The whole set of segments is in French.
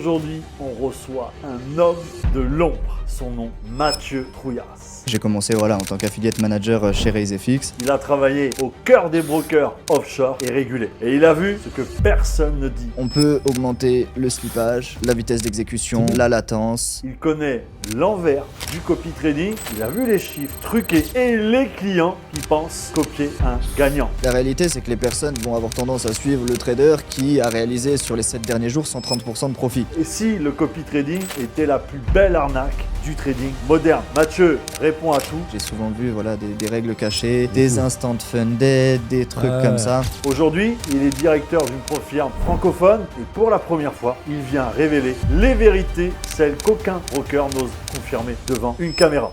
Aujourd'hui, on reçoit un homme de l'ombre. Son nom, Mathieu Trouillas. J'ai commencé en tant qu'affiliate manager chez RaiseFX. Il a travaillé au cœur des brokers offshore et régulés. Et il a vu ce que personne ne dit. On peut augmenter le slippage, la vitesse d'exécution, la latence. Il connaît l'envers du copy trading. Il a vu les chiffres truqués et les clients qui pensent copier un gagnant. La réalité, c'est que les personnes vont avoir tendance à suivre le trader qui a réalisé sur les 7 derniers jours 130% de profit. Et si le copy trading était la plus belle arnaque du trading moderne? Mathieu répond à tout. J'ai souvent vu des règles cachées, des instant funded, des trucs comme ça. Aujourd'hui, il est directeur d'une pro-firme francophone et pour la première fois, il vient révéler les vérités, celles qu'aucun broker n'ose confirmer devant une caméra.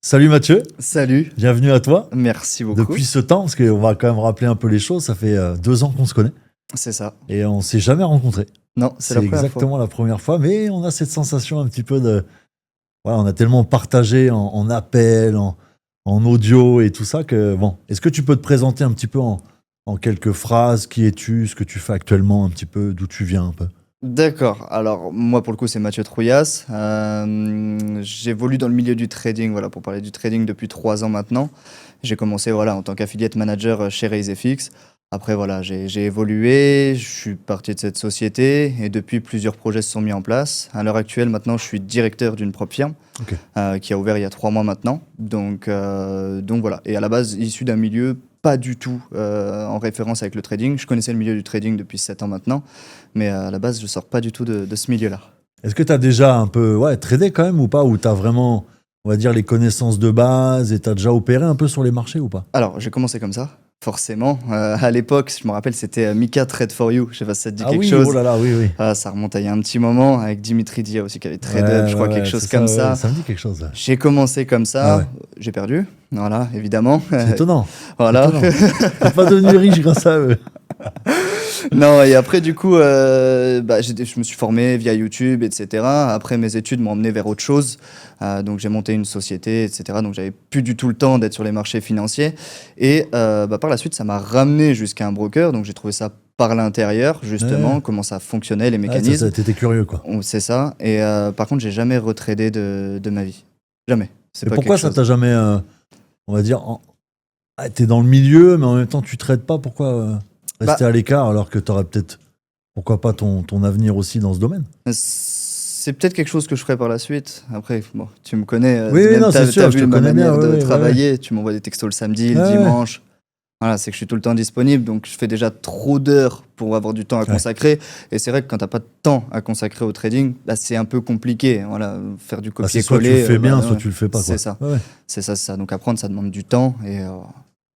Salut Mathieu. Salut. Bienvenue à toi. Merci beaucoup. Depuis ce temps, parce qu'on va quand même rappeler un peu les choses, ça fait 2 ans qu'on se connaît. C'est ça. Et on s'est jamais rencontrés. Non, c'est exactement la première fois, mais on a cette sensation un petit peu de... Voilà, on a tellement partagé en appel, en audio et tout ça que... Bon, est-ce que tu peux te présenter un petit peu en quelques phrases? Qui es-tu? Ce que tu fais actuellement un petit peu? D'où tu viens un peu? D'accord. Alors, moi, pour le coup, c'est Mathieu Trouillas. J'évolue dans le milieu du trading, pour parler du trading depuis 3 ans maintenant. J'ai commencé en tant qu'affiliate manager chez RaiseFX. Après, j'ai évolué, je suis parti de cette société et depuis, plusieurs projets se sont mis en place. À l'heure actuelle, maintenant, je suis directeur d'une propre firme qui a ouvert il y a 3 mois maintenant. Donc voilà. Et à la base, issu d'un milieu pas du tout en référence avec le trading. Je connaissais le milieu du trading depuis 7 ans maintenant, mais à la base, je sors pas du tout de ce milieu-là. Est-ce que tu as déjà un peu tradé quand même ou pas? Ou tu as vraiment, on va dire, les connaissances de base et tu as déjà opéré un peu sur les marchés ou pas? Alors, j'ai commencé comme ça. Forcément. À l'époque, je me rappelle, c'était Mika Trade for You. Je sais pas si ça te dit quelque chose. Oh là là, oui. Ça remonte à il y a un petit moment avec Dimitri Dia aussi qui avait Trade Up, je crois, quelque chose comme ça. Ça me dit quelque chose. J'ai commencé comme ça. J'ai perdu. Voilà, évidemment. C'est étonnant. Voilà. T'es pas devenu riche grâce à eux. Non, et après, du coup, je me suis formé via YouTube, etc. Après, mes études m'ont emmené vers autre chose. Donc, j'ai monté une société, etc. Donc, j'avais plus du tout le temps d'être sur les marchés financiers. Et par la suite, ça m'a ramené jusqu'à un broker. Donc, j'ai trouvé ça par l'intérieur, justement, comment ça fonctionnait, les mécanismes. T'étais curieux, quoi. C'est ça. Et par contre, j'ai jamais retradé de ma vie. Jamais. Et pourquoi ça t'a jamais, on va dire, t'es dans le milieu, mais en même temps, tu traites pas? Pourquoi rester à l'écart alors que tu aurais peut-être, pourquoi pas, ton avenir aussi dans ce domaine? C'est peut-être quelque chose que je ferai par la suite. Après, bon, tu me connais. C'est sûr, t'as vu ma manière de bien, travailler. Tu m'envoies des textos le samedi, le dimanche. Voilà, c'est que je suis tout le temps disponible. Donc, je fais déjà trop d'heures pour avoir du temps à consacrer. Et c'est vrai que quand tu n'as pas de temps à consacrer au trading, c'est un peu compliqué. Voilà, faire du copier-coller. Soit tu le fais bien, soit tu le fais pas. C'est ça. C'est ça. Donc, apprendre, ça demande du temps. Et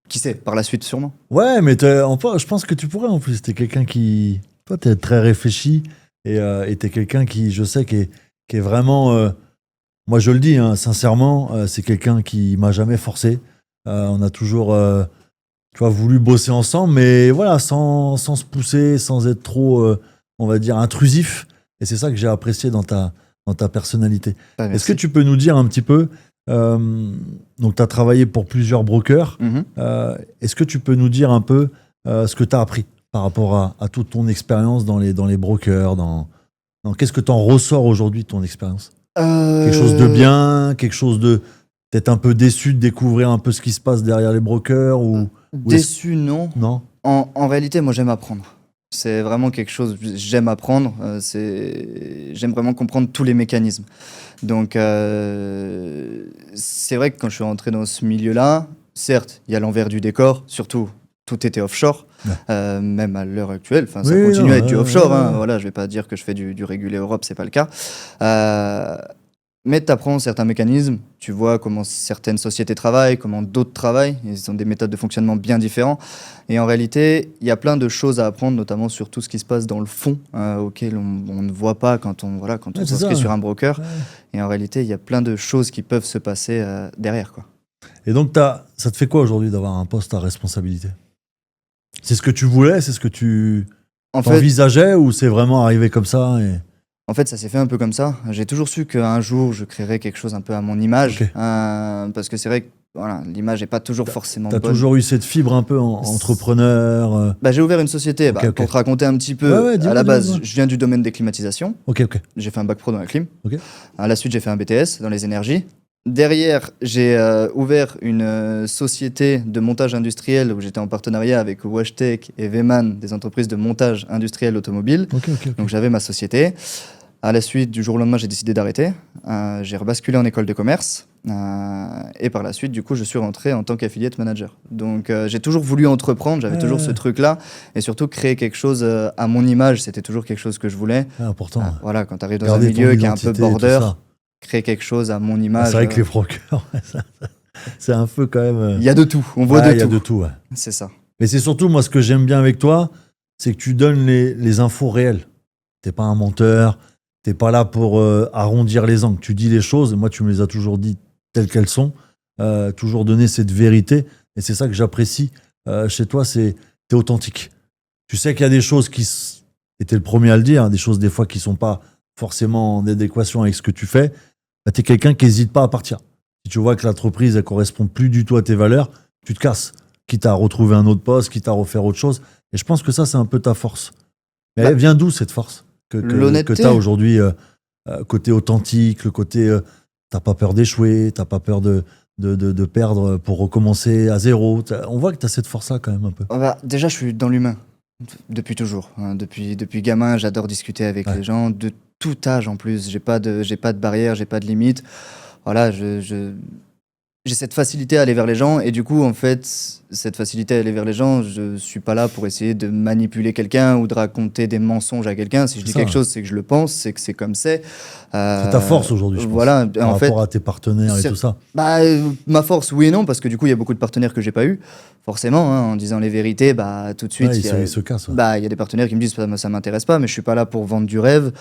qui sait, par la suite, sûrement. Ouais, mais je pense que tu pourrais en plus. T'es quelqu'un qui. Toi, t'es très réfléchi. Et t'es quelqu'un qui, je sais, qui est vraiment. Moi, je le dis, sincèrement, c'est quelqu'un qui m'a jamais forcé. On a toujours. Voulu bosser ensemble, mais voilà, sans se pousser, sans être trop, on va dire, intrusif. Et c'est ça que j'ai apprécié dans ta personnalité. Est-ce que tu peux nous dire un petit peu, donc tu as travaillé pour plusieurs brokers, est-ce que tu peux nous dire un peu ce que tu as appris par rapport à toute ton expérience dans les brokers, qu'est-ce que tu en ressors aujourd'hui de ton expérience? Quelque chose de bien, quelque chose de peut-être un peu déçu de découvrir un peu ce qui se passe derrière les brokers ou... Déçu, non. En réalité, moi, j'aime apprendre. C'est vraiment quelque chose, j'aime apprendre. J'aime vraiment comprendre tous les mécanismes. Donc, c'est vrai que quand je suis rentré dans ce milieu-là, certes, il y a l'envers du décor, surtout, tout était offshore, même à l'heure actuelle. Ça continue à être du offshore. Voilà, je ne vais pas dire que je fais du régulé Europe, ce n'est pas le cas. Mais tu apprends certains mécanismes, tu vois comment certaines sociétés travaillent, comment d'autres travaillent. Ils ont des méthodes de fonctionnement bien différentes. Et en réalité, il y a plein de choses à apprendre, notamment sur tout ce qui se passe dans le fond, auquel on ne voit pas quand on s'inscrit sur un broker. Et en réalité, il y a plein de choses qui peuvent se passer derrière, quoi. Et donc, ça te fait quoi aujourd'hui d'avoir un poste à responsabilité? C'est ce que tu voulais? C'est ce que tu envisageais? Ou c'est vraiment arrivé comme ça En fait, ça s'est fait un peu comme ça. J'ai toujours su qu'un jour, je créerais quelque chose un peu à mon image. Parce que c'est vrai que voilà, l'image n'est pas toujours forcément T'as bonne. toujours eu cette fibre un peu entrepreneur. J'ai ouvert une société, Ok. pour te raconter un petit peu. Ouais, dis-moi, À la base, dis-moi. je viens du domaine des climatisations. Ok. J'ai fait un bac pro dans la clim. Ok. À la suite, j'ai fait un BTS dans les énergies. Derrière, j'ai ouvert une société de montage industriel où j'étais en partenariat avec WashTech et Veman, des entreprises de montage industriel automobile. Ok. Donc j'avais ma société. À la suite, du jour au lendemain, j'ai décidé d'arrêter. J'ai rebasculé en école de commerce. Et par la suite, du coup, je suis rentré en tant qu'affiliate manager. Donc j'ai toujours voulu entreprendre, j'avais toujours ce truc-là. Et surtout, créer quelque chose à mon image, c'était toujours quelque chose que je voulais. Important. Voilà, quand tu arrives dans Garder un milieu ton qui est un peu identité et tout border, ça. créer quelque chose à mon image. C'est vrai que les brokers, c'est un peu quand même. Il y a de tout, on voit Ouais, de il y a tout. de tout, ouais. C'est ça. Mais c'est surtout, moi, ce que j'aime bien avec toi, c'est que tu donnes les infos réelles. T'es pas un menteur, t'es pas là pour arrondir les angles. Tu dis les choses, et moi, tu me les as toujours dit telles qu'elles sont, toujours donner cette vérité. Et c'est ça que j'apprécie chez toi, t'es authentique. Tu sais qu'il y a des choses et t'es le premier à le dire, hein, des choses des fois qui sont pas forcément en adéquation avec ce que tu fais. Bah, t'es quelqu'un qui n'hésite pas à partir. Si tu vois que l'entreprise, elle correspond plus du tout à tes valeurs, tu te casses. Quitte à retrouver un autre poste, quitte à refaire autre chose. Et je pense que ça, c'est un peu ta force. Mais elle vient d'où cette force l'honnêteté. que tu as aujourd'hui, côté authentique, le côté t'as pas peur d'échouer, t'as pas peur de perdre pour recommencer à zéro. On voit que tu as cette force-là quand même un peu. Déjà, je suis dans l'humain depuis toujours. Hein. Depuis gamin, j'adore discuter avec les gens de tout âge en plus. J'ai pas de barrière, j'ai pas de limite. Voilà, j'ai cette facilité à aller vers les gens et du coup, en fait, cette facilité à aller vers les gens, je suis pas là pour essayer de manipuler quelqu'un ou de raconter des mensonges à quelqu'un. Si je dis quelque chose, c'est que je le pense, c'est que c'est comme c'est. C'est ta force aujourd'hui, je pense. Voilà, par rapport à tes partenaires et tout ça. Ma force, oui et non, parce que du coup, il y a beaucoup de partenaires que j'ai pas eu, forcément. Hein, en disant les vérités, tout de suite, ils se cassent. Il y a des partenaires qui me disent ça m'intéresse pas, mais je suis pas là pour vendre du rêve.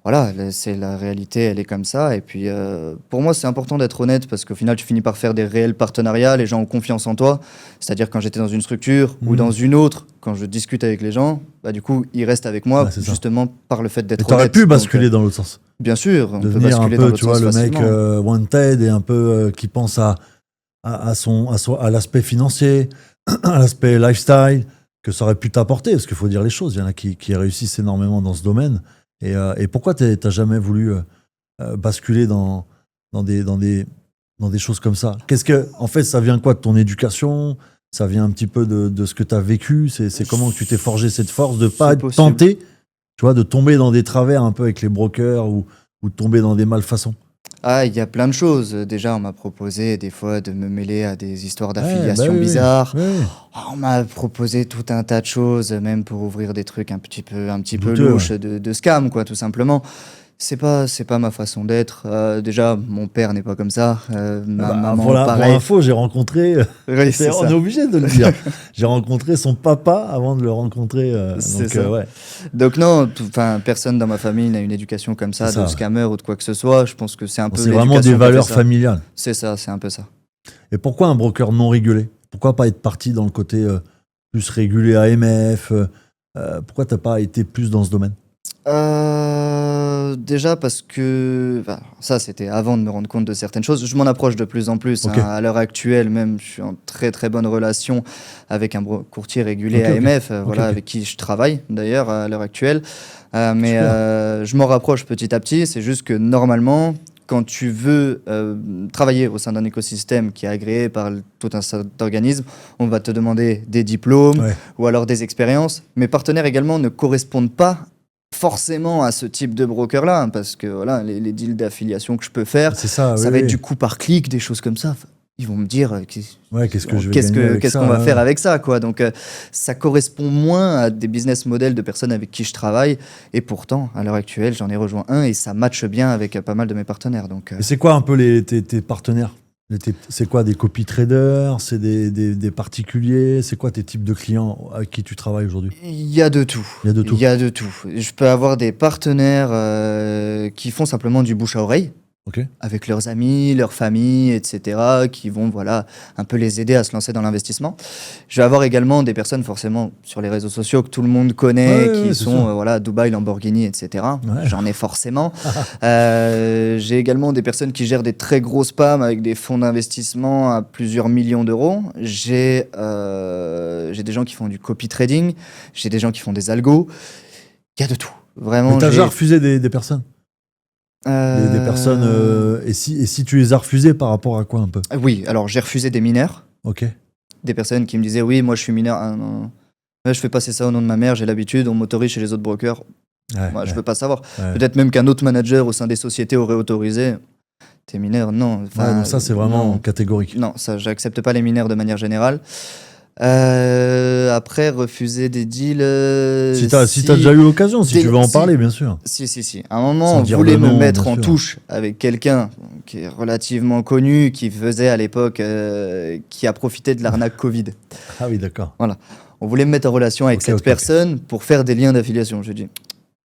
Voilà, c'est la réalité, elle est comme ça. Et puis, pour moi, c'est important d'être honnête parce qu'au final, tu finis par faire des réels partenariats. Les gens ont confiance en toi. C'est-à-dire, quand j'étais dans une structure ou dans une autre, quand je discute avec les gens, du coup, ils restent avec moi justement par le fait d'être honnête. Tu aurais pu basculer dans l'autre sens. Bien sûr, on peut devenir basculer un dans peu, l'autre tu vois, sens le mec facilement. wanted et un peu qui pense à l'aspect financier, à l'aspect lifestyle, que ça aurait pu t'apporter, parce qu'il faut dire les choses. Il y en a qui réussissent énormément dans ce domaine. Et pourquoi t'as jamais voulu basculer dans des choses comme ça? En fait, ça vient quoi de ton éducation? Ça vient un petit peu de ce que tu as vécu? C'est comment que tu t'es forgé cette force de pas être tenté, tu vois, de tomber dans des travers un peu avec les brokers ou de tomber dans des malfaçons? Il y a plein de choses. Déjà, on m'a proposé des fois de me mêler à des histoires d'affiliation bizarres. Oui. On m'a proposé tout un tas de choses, même pour ouvrir des trucs un petit peu Douteux, louches de scam, quoi, tout simplement. C'est pas ma façon d'être. Déjà, mon père n'est pas comme ça. Ma maman, pour pareil. info, j'ai rencontré. Oui, on est obligé de le dire. J'ai rencontré son papa avant de le rencontrer. Donc non, personne dans ma famille n'a une éducation comme ça, de scammer ou de quoi que ce soit. Je pense que c'est un peu. C'est vraiment des valeurs familiales. C'est ça, c'est un peu ça. Et pourquoi un broker non régulé? Pourquoi pas être parti dans le côté plus régulé AMF? Pourquoi t'as pas été plus dans ce domaine? Déjà parce que ça c'était avant de me rendre compte de certaines choses. Je m'en approche de plus en plus. Okay. À l'heure actuelle même, je suis en très très bonne relation avec un courtier régulé AMF, avec qui je travaille d'ailleurs à l'heure actuelle. Mais je m'en rapproche petit à petit. C'est juste que normalement, quand tu veux travailler au sein d'un écosystème qui est agréé par tout un certain d'organismes, on va te demander des diplômes ou alors des expériences. Mes partenaires également ne correspondent pas forcément à ce type de broker-là, parce que voilà, les deals d'affiliation que je peux faire, ça va être du coup par clic, des choses comme ça. Ils vont me dire qu'est-ce qu'on va faire avec ça, quoi. Donc ça correspond moins à des business models de personnes avec qui je travaille, et pourtant à l'heure actuelle j'en ai rejoint un et ça matche bien avec pas mal de mes partenaires. Donc et c'est quoi un peu tes partenaires? C'est quoi, des copy traders? C'est des particuliers? C'est quoi tes types de clients avec qui tu travailles aujourd'hui? Il y a de tout. Je peux avoir des partenaires qui font simplement du bouche à oreille. Ok. avec leurs amis, leur famille, etc., qui vont voilà, un peu les aider à se lancer dans l'investissement. Je vais avoir également des personnes forcément sur les réseaux sociaux que tout le monde connaît, Ouais, qui c'est sont sûr. voilà, Dubaï, Lamborghini, etc. Ouais. J'en ai forcément. J'ai également des personnes qui gèrent des très gros spams avec des fonds d'investissement à plusieurs millions d'euros. J'ai des gens qui font du copy trading, j'ai des gens qui font des algos. Il y a de tout. Mais Vraiment, t'as déjà refusé des personnes? Des personnes. Euh, Et si tu les as refusées par rapport à quoi un peu? Oui, alors j'ai refusé des mineurs, Ok. des personnes qui me disaient oui, moi je suis mineur. Ah, non, non. Ouais, je fais passer ça au nom de ma mère, j'ai l'habitude, on m'autorise chez les autres brokers. Ouais, Moi, je ouais, veux pas savoir. ouais. Peut-être même qu'un autre manager au sein des sociétés aurait autorisé. T'es mineur, non. Ouais, Enfin, donc ça, c'est vraiment non, catégorique. non, ça, j'accepte pas les mineurs de manière générale. Après, refuser des deals. Si t'as déjà eu l'occasion, si tu veux en parler, bien sûr. Si. À un moment, Sans on dire voulait de me nom, mettre bien en sûr. touche avec quelqu'un qui est relativement connu, qui faisait à l'époque, qui a profité de l'arnaque Covid. Ah oui, d'accord. On voulait me mettre en relation avec Ok, cette ok. personne pour faire des liens d'affiliation. Je dis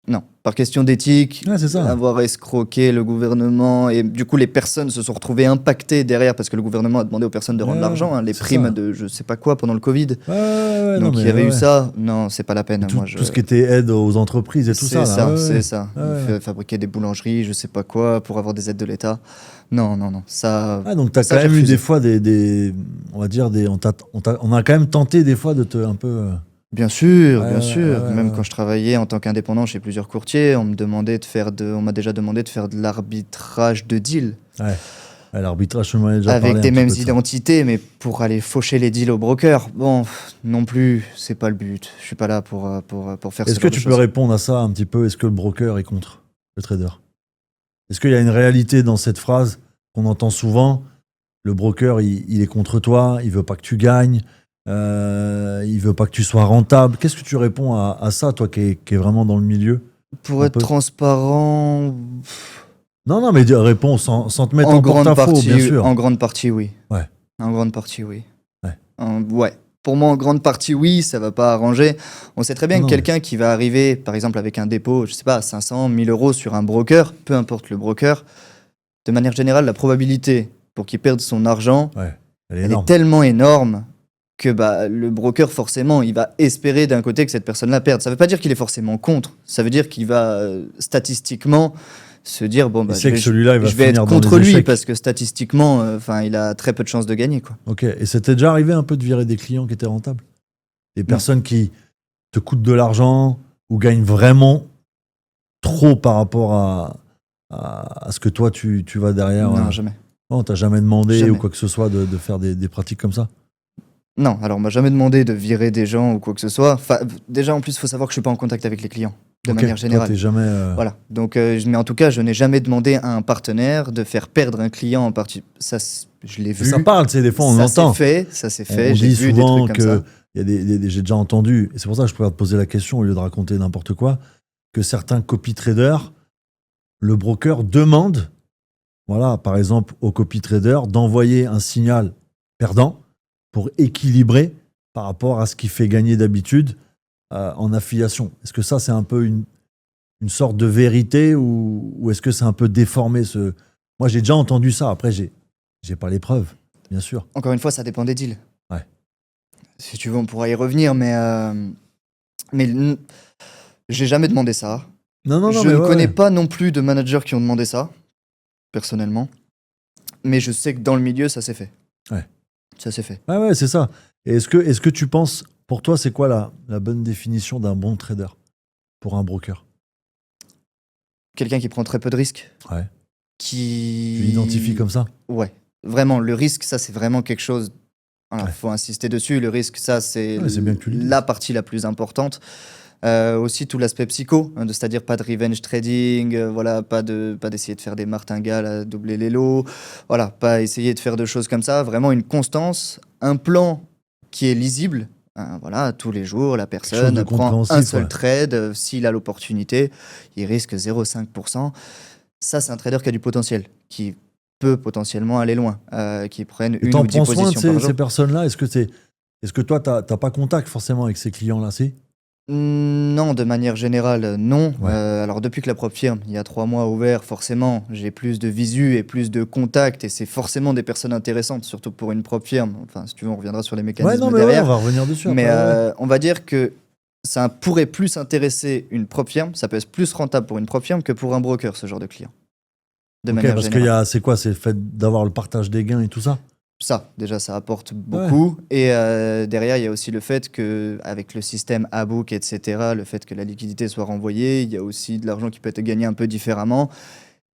non, par question d'éthique, Ouais, c'est ça. avoir escroqué le gouvernement, et du coup les personnes se sont retrouvées impactées derrière parce que le gouvernement a demandé aux personnes de rendre Ouais, l'argent, hein, les c'est primes ça. de je sais pas quoi pendant le Covid. Ouais, non, Donc il y mais avait eu ouais. ça. Non, c'est pas la peine. Et Moi, tout ce qui était aide aux entreprises et tout ça, là. Ouais, c'est ouais. ça. Ouais, Il ouais. fabriquer des boulangeries, je sais pas quoi, pour avoir des aides de l'État. Non. Ça, Ah, donc t'as ça quand j'ai même eu refusé. des fois on va dire, on a quand même tenté des fois de te un peu. Bien sûr, Ouais, bien ouais, sûr. ouais, Même ouais. quand je travaillais en tant qu'indépendant chez plusieurs courtiers, on m'a déjà demandé de faire de l'arbitrage de deals Ouais. Ouais, l'arbitrage, je m'en ai déjà avec parlé un des petit mêmes peu de ça. identités, mais pour aller faucher les deals au broker. Bon, non plus, c'est pas le but. Je suis pas là pour faire ce Est-ce que genre de tu peux choses. répondre à ça un petit peu? Est-ce que le broker est contre le trader? Est-ce qu'il y a une réalité dans cette phrase qu'on entend souvent? Le broker, il est contre toi, il veut pas que tu gagnes, il veut pas que tu sois rentable. Qu'est-ce que tu réponds à ça, toi qui est vraiment dans le milieu? Pour Un être peu. transparent, Non, mais réponds sans te mettre en porte-à-faux, bien sûr. en grande partie, oui. Ouais, En grande partie, oui. ouais. Ouais. Pour moi, en grande partie, oui, ça va pas arranger. On sait très bien que Non, mais quelqu'un qui va arriver, par exemple, avec un dépôt, je sais pas, 500, 1000 euros sur un broker, peu importe le broker, de manière générale, la probabilité pour qu'il perde son argent, ouais, elle est elle est énorme. tellement énorme que bah, le broker, forcément, il va espérer d'un côté que cette personne-là perde. Ça veut pas dire qu'il est forcément contre. Ça veut dire qu'il va statistiquement se dire, bon, Il bah, sait que celui-là, il va je vais être finir dans contre les lui échecs. parce que statistiquement, il a très peu de chances de gagner, quoi. Ok, et c'était déjà arrivé un peu de virer des clients qui étaient rentables? Des Non. personnes qui te coûtent de l'argent ou gagnent vraiment trop par rapport à ce que toi, tu vas derrière. Non, jamais. Non, t'as jamais demandé ou Jamais. quoi que ce soit de faire des pratiques comme ça? Non, alors on m'a jamais demandé de virer des gens ou quoi que ce soit. Enfin, déjà, en plus, il faut savoir que je suis pas en contact avec les clients, de Ok, manière toi, générale. t'es jamais. Voilà. Donc, mais en tout cas, je n'ai jamais demandé à un partenaire de faire perdre un client en partie. Ça, je l'ai vu. Ça parle, tu sais, des fois, on Ça entend. ça s'est On fait. J'ai dit vu des souvent trucs comme ça. que il y a j'ai déjà entendu, et c'est pour ça que je préfère te poser la question au lieu de raconter n'importe quoi, que certains copy traders, le broker demande, voilà, par exemple, au copy trader d'envoyer un signal perdant pour équilibrer par rapport à ce qui fait gagner d'habitude en affiliation. Est-ce que ça, c'est un peu une sorte de vérité ou est-ce que c'est un peu déformé Moi, j'ai déjà entendu ça. Après, j'ai pas les preuves, bien sûr. Encore une fois, ça dépend des deals. Ouais. Si tu veux, on pourra y revenir, mais j'ai jamais demandé ça. Non, Je mais ne ouais, connais ouais. pas non plus de managers qui ont demandé ça, personnellement. Mais je sais que dans le milieu, ça s'est fait. Ouais. Ça s'est fait. Ouais, c'est ça. Et est-ce que tu penses, pour toi, c'est quoi la bonne définition d'un bon trader pour un broker? Quelqu'un qui prend très peu de risques. Ouais. Qui... Tu l'identifies comme ça? Ouais. Vraiment, le risque, ça, c'est vraiment quelque chose... Voilà, Ouais. faut insister dessus. Le risque, ça, c'est Ouais, c'est bien que tu le dises. la partie la plus importante. Aussi tout l'aspect psycho, hein, c'est-à-dire pas de revenge trading, voilà, pas d'essayer de faire des martingales à doubler les lots, voilà, pas essayer de faire de choses comme ça, vraiment une constance, un plan qui est lisible, hein, voilà, tous les jours, la chose personne de prend un compréhensif, seul ouais. trade, s'il a l'opportunité, il risque 0,5%. Ça, c'est un trader qui a du potentiel, qui peut potentiellement aller loin, qui prennent Et une t'en ou 10 prends soin de positions par jour. ces personnes-là? Est-ce que toi, t'as pas contact forcément avec ces clients-là, si? Non, de manière générale, non. Ouais. Alors depuis que la propre firme, il y a 3 mois ouvert, forcément, j'ai plus de visu et plus de contacts et c'est forcément des personnes intéressantes, surtout pour une propre firme. Enfin, si tu veux, on reviendra sur les Ouais, mécanismes non, mais ouais, on derrière. va revenir dessus Mais après. Ouais. on va dire que ça pourrait plus intéresser une propre firme, ça peut être plus rentable pour une propre firme que pour un broker, ce genre de client. De Ok, manière parce qu'il y générale. a, c'est quoi? C'est le fait d'avoir le partage des gains et tout ça? Ça, déjà, ça apporte beaucoup. Et derrière, il y a aussi le fait que, avec le système A-Book, etc., le fait que la liquidité soit renvoyée, il y a aussi de l'argent qui peut être gagné un peu différemment.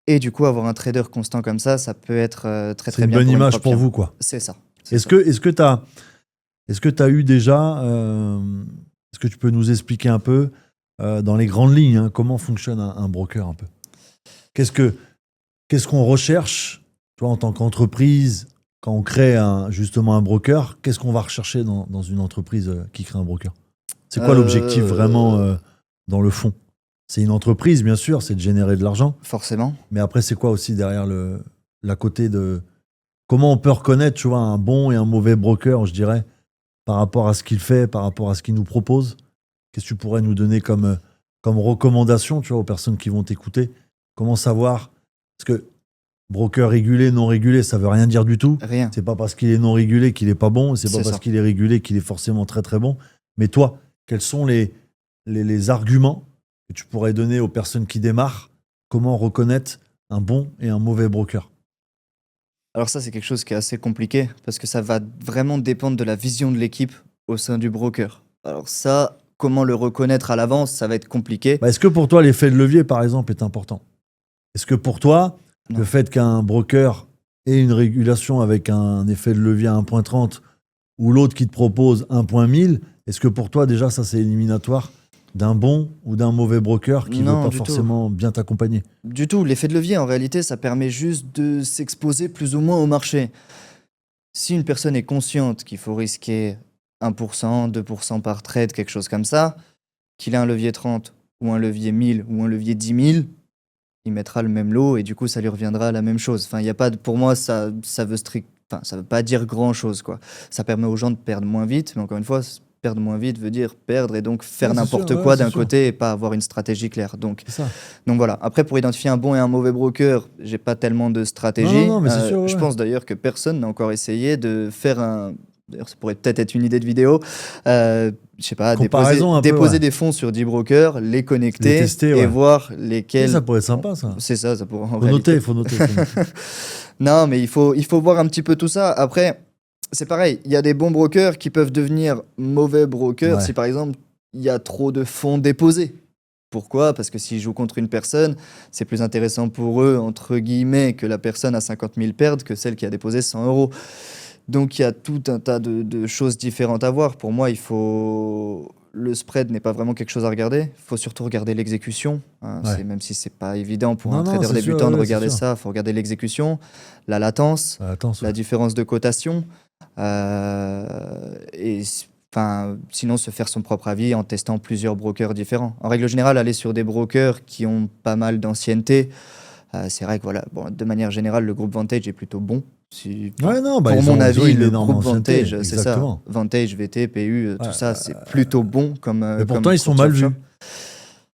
Et du coup, avoir un trader constant comme ça peut être très C'est très une bien bonne pour une image propre pour firme. vous, quoi. C'est ça. Est-ce que tu as eu déjà, est-ce que tu peux nous expliquer un peu, dans les grandes lignes, hein, comment fonctionne un broker un peu? Qu'est-ce qu'on recherche, toi, en tant qu'entreprise, quand on crée justement un broker? Qu'est-ce qu'on va rechercher dans une entreprise qui crée un broker? C'est quoi l'objectif vraiment dans le fond? C'est une entreprise, bien sûr, c'est de générer de l'argent. Forcément. Mais après, c'est quoi aussi derrière la côté de... Comment on peut reconnaître, tu vois, un bon et un mauvais broker, je dirais, par rapport à ce qu'il fait, par rapport à ce qu'il nous propose? Qu'est-ce que tu pourrais nous donner comme recommandation, tu vois, aux personnes qui vont t'écouter? Comment savoir? Parce que broker régulé, non régulé, ça veut rien dire du tout. Rien. C'est pas parce qu'il est non régulé qu'il est pas bon, c'est pas C'est parce ça. qu'il est régulé qu'il est forcément très très bon. Mais toi, quels sont les arguments que tu pourrais donner aux personnes qui démarrent? Comment reconnaître un bon et un mauvais broker? Alors ça, c'est quelque chose qui est assez compliqué parce que ça va vraiment dépendre de la vision de l'équipe au sein du broker. Alors ça, comment le reconnaître à l'avance, ça va être compliqué. Est-ce que pour toi, l'effet de levier, par exemple, est important? Est-ce que pour toi, Non. le fait qu'un broker ait une régulation avec un effet de levier à 1,30 ou l'autre qui te propose 1,1000, est-ce que pour toi, déjà, ça, c'est éliminatoire d'un bon ou d'un mauvais broker qui ne veut Non, pas du tout. forcément bien t'accompagner? Du tout, l'effet de levier, en réalité, ça permet juste de s'exposer plus ou moins au marché. Si une personne est consciente qu'il faut risquer 1%, 2% par trade, quelque chose comme ça, qu'il a un levier 30 ou un levier 1000 ou un levier 10 000, il mettra le même lot et du coup, ça lui reviendra à la même chose. Enfin, il y a pas de, pour moi, ça veut enfin, ça veut pas dire grand-chose, quoi. Ça permet aux gens de perdre moins vite, mais encore une fois, perdre moins vite veut dire perdre et donc faire Ouais, c'est n'importe sûr, ouais, quoi c'est d'un sûr. côté et pas avoir une stratégie claire. C'est ça. Donc voilà. Après, pour identifier un bon et un mauvais broker, j'ai pas tellement de Non, stratégie. non, mais c'est sûr, Je ouais. pense d'ailleurs que personne n'a encore essayé de faire un. D'ailleurs, ça pourrait peut-être être une idée de vidéo. Je sais pas, Comparaison un peu, déposer ouais. des fonds sur 10 brokers, les connecter Les tester, et ouais. voir Oui, lesquels. ça pourrait être sympa, ça. C'est ça, ça pourrait en Faut réalité. noter, faut noter, faut noter. Non, mais il faut voir un petit peu tout ça. Après, c'est pareil, il y a des bons brokers qui peuvent devenir mauvais brokers Ouais. si par exemple il y a trop de fonds déposés. Pourquoi? Parce que s'ils jouent contre une personne, c'est plus intéressant pour eux, entre guillemets, que la personne à 50 000 perde que celle qui a déposé 100 euros. Donc il y a tout un tas de choses différentes à voir. Pour moi, il faut... Le spread n'est pas vraiment quelque chose à regarder. Il faut surtout regarder l'exécution. Hein. Ouais. Même si c'est pas évident pour Non, un non, trader c'est sûr, débutant de ouais, c'est regarder sûr. ça, il faut regarder l'exécution, la latence, Attends, la différence de cotation. Enfin, sinon, se faire son propre avis en testant plusieurs brokers différents. En règle générale, aller sur des brokers qui ont pas mal d'ancienneté. C'est vrai que voilà, bon, de manière générale, le groupe Vantage est plutôt bon. Ouais, non, bah, Pour ils mon ont avis, une le énorme groupe ancienneté, Vantage, c'est ça. exactement. Vantage, VT, PU, tout Ouais, ça, c'est plutôt bon comme. Mais pourtant, comme ils sont courtier mal offshore. vus.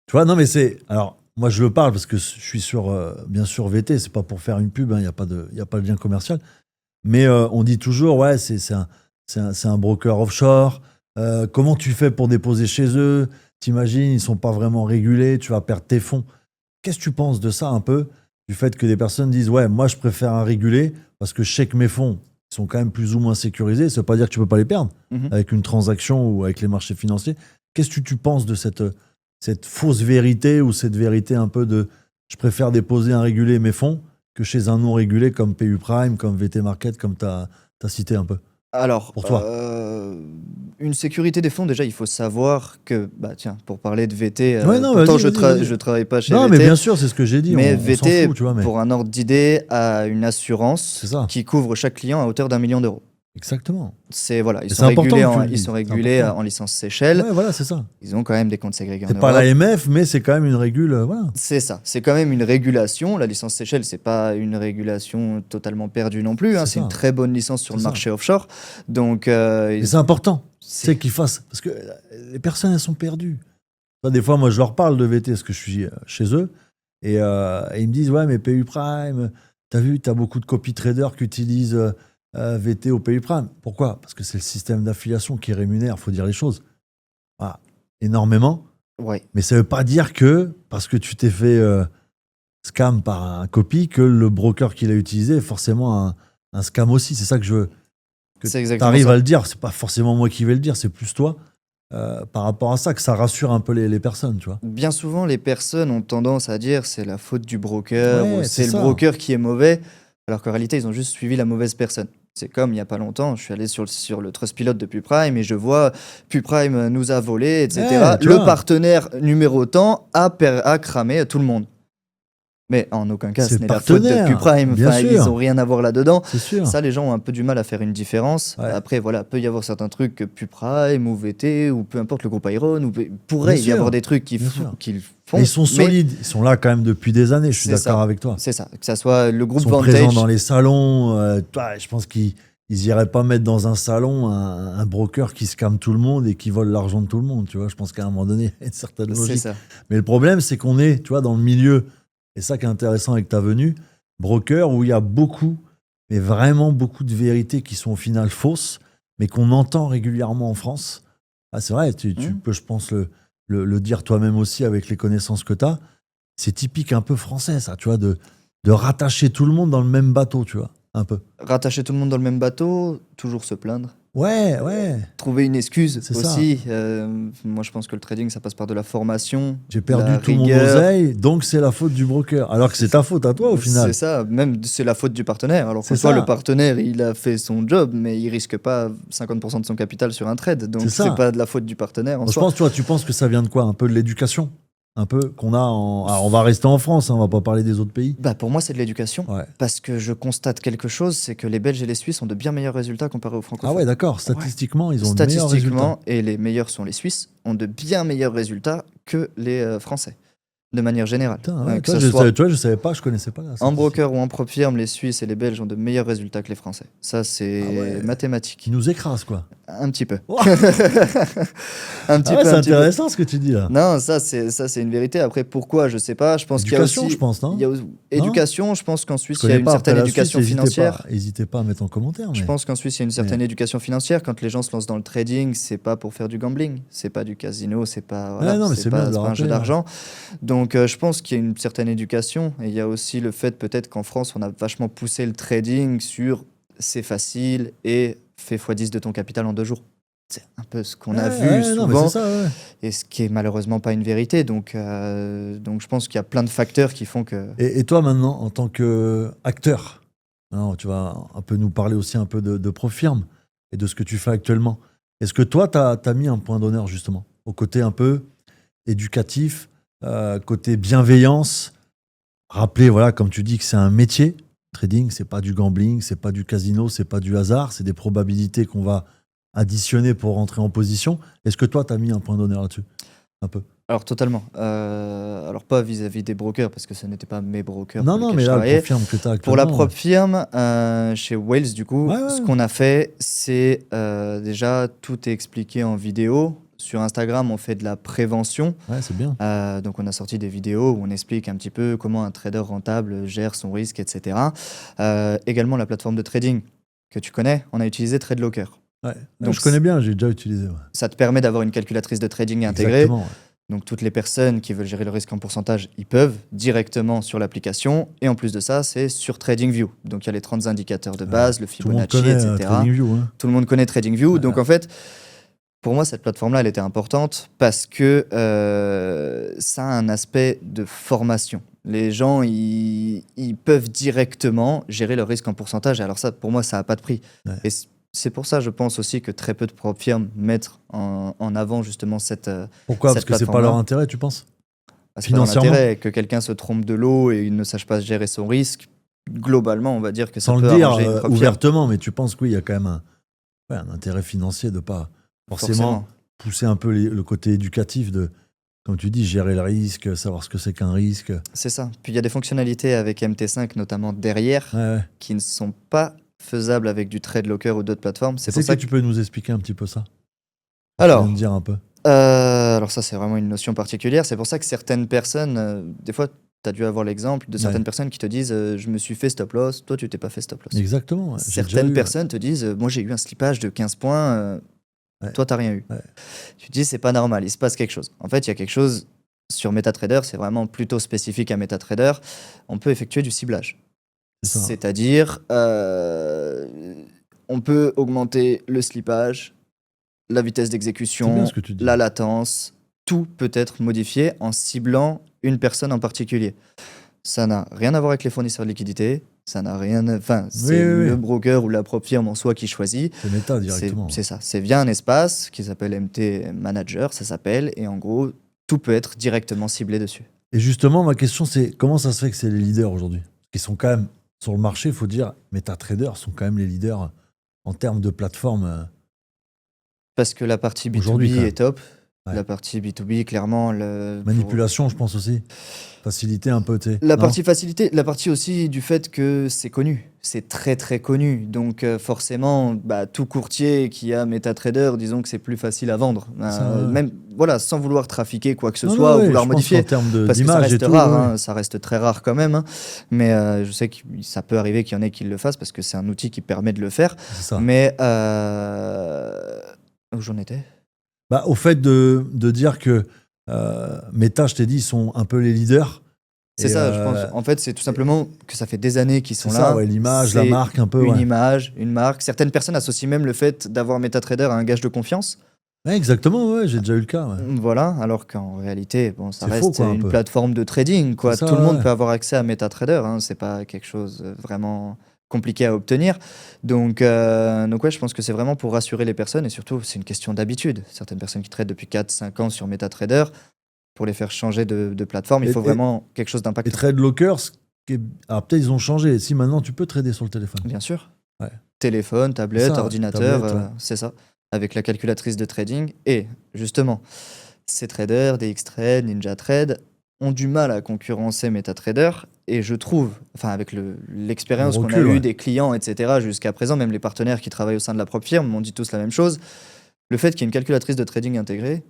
Tu vois, non, mais c'est. Alors, moi, je le parle parce que je suis sur, bien sûr, VT, c'est pas pour faire une pub, il n'y a pas de lien commercial. Mais on dit toujours, ouais, c'est un broker offshore. Comment tu fais pour déposer chez eux? T'imagines, ils sont pas vraiment régulés, tu vas perdre tes fonds. Qu'est-ce que tu penses de ça un peu? Du fait que des personnes disent, ouais, moi, je préfère un régulé parce que je sais que mes fonds sont quand même plus ou moins sécurisés. Ça veut pas dire que tu peux pas les perdre Mhm. avec une transaction ou avec les marchés financiers. Qu'est-ce que tu penses de cette fausse vérité ou cette vérité un peu de je préfère déposer un régulé mes fonds que chez un non régulé comme PU Prime, comme VT Market, comme tu as cité un peu? Alors, Pour toi. une sécurité des fonds, déjà, il faut savoir que, bah tiens, pour parler de VT, Ouais, non, pourtant vas-y, vas-y. je travaille pas chez Non, VT, mais bien sûr, c'est ce que j'ai dit. mais On s'en VT, fout, tu vois. Mais pour un ordre d'idée, a une assurance c'est ça. qui couvre chaque client à hauteur d'1 million d'euros. Exactement. Voilà, ils Et sont c'est important régulés, que tu le ils dises. sont C'est régulés important. en licence Seychelles. Ouais, voilà, c'est ça. Ils ont quand même des comptes ségrégés en C'est pas Europe. l'AMF, mais c'est quand même une régule. Voilà. C'est ça, c'est quand même une régulation. La licence Seychelles, c'est pas une régulation totalement perdue non plus, hein. C'est C'est une ça. très bonne licence sur C'est le ça. marché offshore. Donc, Et c'est important. c'est- C'est qu'ils fassent. Parce que les personnes, elles sont perdues. Enfin, des fois, moi, je leur parle de VT parce que je suis chez eux. Et ils me disent, ouais, mais PU Prime, t'as vu, t'as beaucoup de copy traders qui utilisent VT au PU Prime. Pourquoi? Parce que c'est le système d'affiliation qui rémunère, faut dire les choses. Voilà. Énormément. ouais. Mais ça veut pas dire que, parce que tu t'es fait scam par un copy, que le broker qui l'a utilisé est forcément un scam aussi. C'est ça que je veux. Que C'est tu exactement arrives ça. à le dire. C'est pas forcément moi qui vais le dire, c'est plus toi. Par rapport à ça, que ça rassure un peu les personnes, tu vois. Bien souvent, les personnes ont tendance à dire c'est la faute du broker Ouais, ou c'est c'est le ça. broker qui est mauvais, alors qu'en réalité, ils ont juste suivi la mauvaise personne. C'est comme il n'y a pas longtemps, je suis allé sur le Trustpilot de PuPrime et je vois PuPrime nous a volé, etc. Ouais, tu Le vois. partenaire numéro tant a cramé tout le monde. Mais en aucun cas, C'est ce le n'est la faute de partenaire, PuPrime. bien Enfin, ils sûr. n'ont rien à voir là-dedans. C'est sûr. Ça, les gens ont un peu du mal à faire une différence. Ouais. Après, voilà, peut y avoir certains trucs que PuPrime ou VT ou peu importe le groupe Iron, ou pourrait Bien y sûr, avoir des trucs bien sûr. qu'ils font. Mais ils sont mais solides. Ils sont là quand même depuis des années. Je suis C'est d'accord ça. avec toi. C'est ça. Que ça soit le Ils groupe sont présents Vantage. dans les salons. Je pense qu'ils iraient pas mettre dans un salon un broker qui scamme tout le monde et qui vole l'argent de tout le monde. Tu vois, je pense qu'à un moment donné, il y a une certaine C'est logique. ça. Mais le problème, c'est qu'on est, tu vois, dans le milieu. Et ça qui est intéressant avec ta venue, broker, où il y a beaucoup, mais vraiment beaucoup de vérités qui sont au final fausses, mais qu'on entend régulièrement en France. Ah, c'est vrai, tu peux, je pense, le dire toi-même aussi avec les connaissances que tu as. C'est typique un peu français, ça, tu vois, de rattacher tout le monde dans le même bateau, tu vois, un peu. Rattacher tout le monde dans le même bateau, toujours se plaindre. Ouais, ouais. Trouver une excuse C'est aussi. Moi, je pense que le trading, ça passe par de la formation. J'ai de perdu la tout mon rigueur. oseille, donc c'est la faute du broker. Alors que c'est ta faute à toi, au final. C'est ça, même c'est la faute du partenaire. Alors C'est que toi, ça. le partenaire, il a fait son job, mais il risque pas 50% de son capital sur un trade. Donc C'est ça. c'est pas de la faute du partenaire en Je soi. pense, tu penses que ça vient de quoi? Un peu de l'éducation? Un peu qu'on a en... Alors, on va rester en France, hein, on va pas parler des autres pays. Bah, pour moi, c'est de l'éducation. Ouais. Parce que je constate quelque chose, c'est que les Belges et les Suisses ont de bien meilleurs résultats comparés aux francophones. Ah ouais, d'accord. Statistiquement, ils ont de meilleurs résultats. Statistiquement, et les meilleurs sont les Suisses, ont de bien meilleurs résultats que les Français, de manière générale. Putain, ouais, Que toi, ce soit tu vois, je savais pas, je connaissais pas. Là, en broker ou en prop firm, les Suisses et les Belges ont de meilleurs résultats que les Français. Ça, c'est Ah ouais. mathématique. Qui nous écrase, quoi. Un petit peu. Oh. un petit Ah ouais, peu, c'est un petit peu. intéressant ce que tu dis là. Non, ça c'est une vérité. Après, pourquoi, je sais pas. Je pense qu'il y a Éducation, aussi. je pense, non? il y a éducation, je pense qu'en Suisse, Je il y a connais une pas, certaine après la éducation Suisse, financière. N'hésitez pas à mettre en commentaire. Mais... Je pense qu'en Suisse, il y a une certaine éducation financière. Quand les gens se lancent dans le trading, c'est pas pour faire du gambling, c'est pas du casino, c'est pas, voilà, non, mais c'est c'est bien pas, de le c'est pas un jeu rappeler, d'argent. Donc, je pense qu'il y a une certaine éducation. Et il y a aussi le fait peut-être qu'en France, on a vachement poussé le trading sur c'est facile et fais x10 de ton capital en 2 jours. C'est un peu ce qu'on a vu non, mais souvent, c'est ça, ouais. et ce qui est malheureusement pas une vérité. Donc je pense qu'il y a plein de facteurs qui font que. Et toi maintenant, en tant qu'acteur, tu vas un peu nous parler aussi un peu de Profirm et de ce que tu fais actuellement. Est-ce que toi, tu as mis un point d'honneur justement au côté un peu éducatif, côté bienveillance, rappeler, voilà, comme tu dis, que c'est un métier. Trading, c'est pas du gambling, c'est pas du casino, c'est pas du hasard, c'est des probabilités qu'on va additionner pour rentrer en position. Est-ce que toi, tu as mis un point d'honneur là-dessus? Un peu. Alors totalement. Alors pas vis-à-vis des brokers, parce que ce n'était pas mes brokers. Non, pour non, lesquels mais je là, le travaillais. Profirm que tu as actuellement. Pour la propre firme, chez Wales, du coup, Ouais, ouais. ce qu'on a fait, c'est déjà tout est expliqué en vidéo. Sur Instagram, on fait de la prévention. Ouais, c'est bien. Donc, on a sorti des vidéos où on explique un petit peu comment un trader rentable gère son risque, etc. Également, la plateforme de trading que tu connais, on a utilisé TradeLocker. Ouais. Donc, je connais bien, j'ai déjà utilisé. Ouais. Ça te permet d'avoir une calculatrice de trading intégrée. Exactement, ouais. Donc, toutes les personnes qui veulent gérer le risque en pourcentage, ils peuvent directement sur l'application. Et en plus de ça, c'est sur TradingView. Donc, il y a les 30 indicateurs de base, le Tout le monde Fibonacci, connaît etc. TradingView. Hein. Tout le monde connaît TradingView. Ouais. Donc, en fait, pour moi, cette plateforme-là, elle était importante parce que ça a un aspect de formation. Les gens, ils peuvent directement gérer leur risque en pourcentage. Alors ça, pour moi, ça n'a pas de prix. Ouais. Et c'est pour ça, je pense aussi que très peu de propres firmes mettent en avant justement cette Pourquoi? cette Parce que c'est pas plateforme-là. leur intérêt, tu penses? c'est pas dans Financièrement. l'intérêt que quelqu'un se trompe de l'eau et il ne sache pas gérer son risque. Globalement, on va dire que Sans ça le peut dire arranger une propre firme. ouvertement, mais tu penses qu'il y a quand même un intérêt financier de pas forcément Forcément. pousser un peu le côté éducatif de, comme tu dis, gérer le risque, savoir ce que c'est qu'un risque. C'est ça. Puis il y a des fonctionnalités avec MT5, notamment derrière, Ouais. qui ne sont pas faisables avec du TradeLocker ou d'autres plateformes. C'est C'est pour ça que tu peux nous expliquer un petit peu ça? Alors, Tu viens de dire un peu. alors ça, c'est vraiment une notion particulière. C'est pour ça que certaines personnes, des fois, tu as dû avoir l'exemple de certaines personnes qui te disent je me suis fait stop loss, toi, tu t'es pas fait stop loss. Exactement. Ouais. J'ai déjà Certaines eu, personnes te disent moi, j'ai eu un slippage de 15 points, Ouais. toi, t'as rien eu. Ouais. Tu te dis c'est pas normal, il se passe quelque chose. En fait, il y a quelque chose sur MetaTrader, c'est vraiment plutôt spécifique à MetaTrader. On peut effectuer du ciblage. C'est ça. C'est-à-dire, on peut augmenter le slippage, la vitesse C'est bien d'exécution, ce que tu dis. la latence. Tout peut être modifié en ciblant une personne en particulier. Ça n'a rien à voir avec les fournisseurs de liquidités. Ça n'a rien. Enfin, c'est oui. le broker ou la propre firme en soi qui choisit. C'est méta directement. C'est ça. C'est via un espace qui s'appelle MT Manager, ça s'appelle. Et en gros, tout peut être directement ciblé dessus. Et justement, ma question, c'est comment ça se fait que c'est les leaders aujourd'hui? Qui sont quand même sur le marché, il faut dire, MetaTrader sont quand même les leaders en termes de plateforme. Parce que la partie Aujourd'hui, quand B2B même. est top. Ouais. La partie B2B, clairement. Manipulation, je pense aussi. Facilité un peu, tu sais. La Non partie facilité, la partie aussi du fait que c'est connu. C'est très très connu. Donc forcément, tout courtier qui a MetaTrader, disons que c'est plus facile à vendre. Ça, ouais. Même voilà, sans vouloir trafiquer quoi que ce Non, soit non, ou ouais, vouloir je pense modifier. qu'en termes Parce que ça d'image et reste tout. rare, ouais. hein, ça reste très rare quand même. Hein. Mais je sais que ça peut arriver qu'il y en ait qui le fassent parce que c'est un outil qui permet de le faire. C'est ça. Mais où j'en étais? Au fait de dire que Meta, je t'ai dit, ils sont un peu les leaders. C'est Et, ça, je pense. En fait, c'est tout simplement que ça fait des années qu'ils sont c'est là. ça, ouais, l'image, la C'est marque, un peu. une Ouais. image, une marque. Certaines personnes associent même le fait d'avoir MetaTrader à un gage de confiance. Ouais, exactement, ouais, j'ai déjà eu le cas. Ouais. Voilà, alors qu'en réalité, bon, ça C'est reste faux, quoi, un une peu. plateforme de trading, quoi. C'est ça, Tout le monde ouais. peut avoir accès à MetaTrader, hein. C'est pas quelque chose vraiment compliqué à obtenir. Donc ouais, je pense que c'est vraiment pour rassurer les personnes et surtout, c'est une question d'habitude. Certaines personnes qui tradent depuis 4-5 ans sur MetaTrader, pour les faire changer de plateforme, il faut vraiment quelque chose Et d'impactant. TradeLocker, alors peut-être ils ont changé. Si maintenant tu peux trader sur le téléphone. Bien sûr. Ouais. Téléphone, tablette, Ça, ordinateur, tablette, ouais. c'est ça. Avec la calculatrice de trading. Et justement, ces traders, DXTrade, NinjaTrade, ont du mal à concurrencer MetaTrader. Et je trouve, enfin avec l'expérience Le qu'on a recul, eue ouais. des clients, etc., jusqu'à présent, même les partenaires qui travaillent au sein de la propre firme m'ont dit tous la même chose. Le fait qu'il y ait une calculatrice de trading intégrée,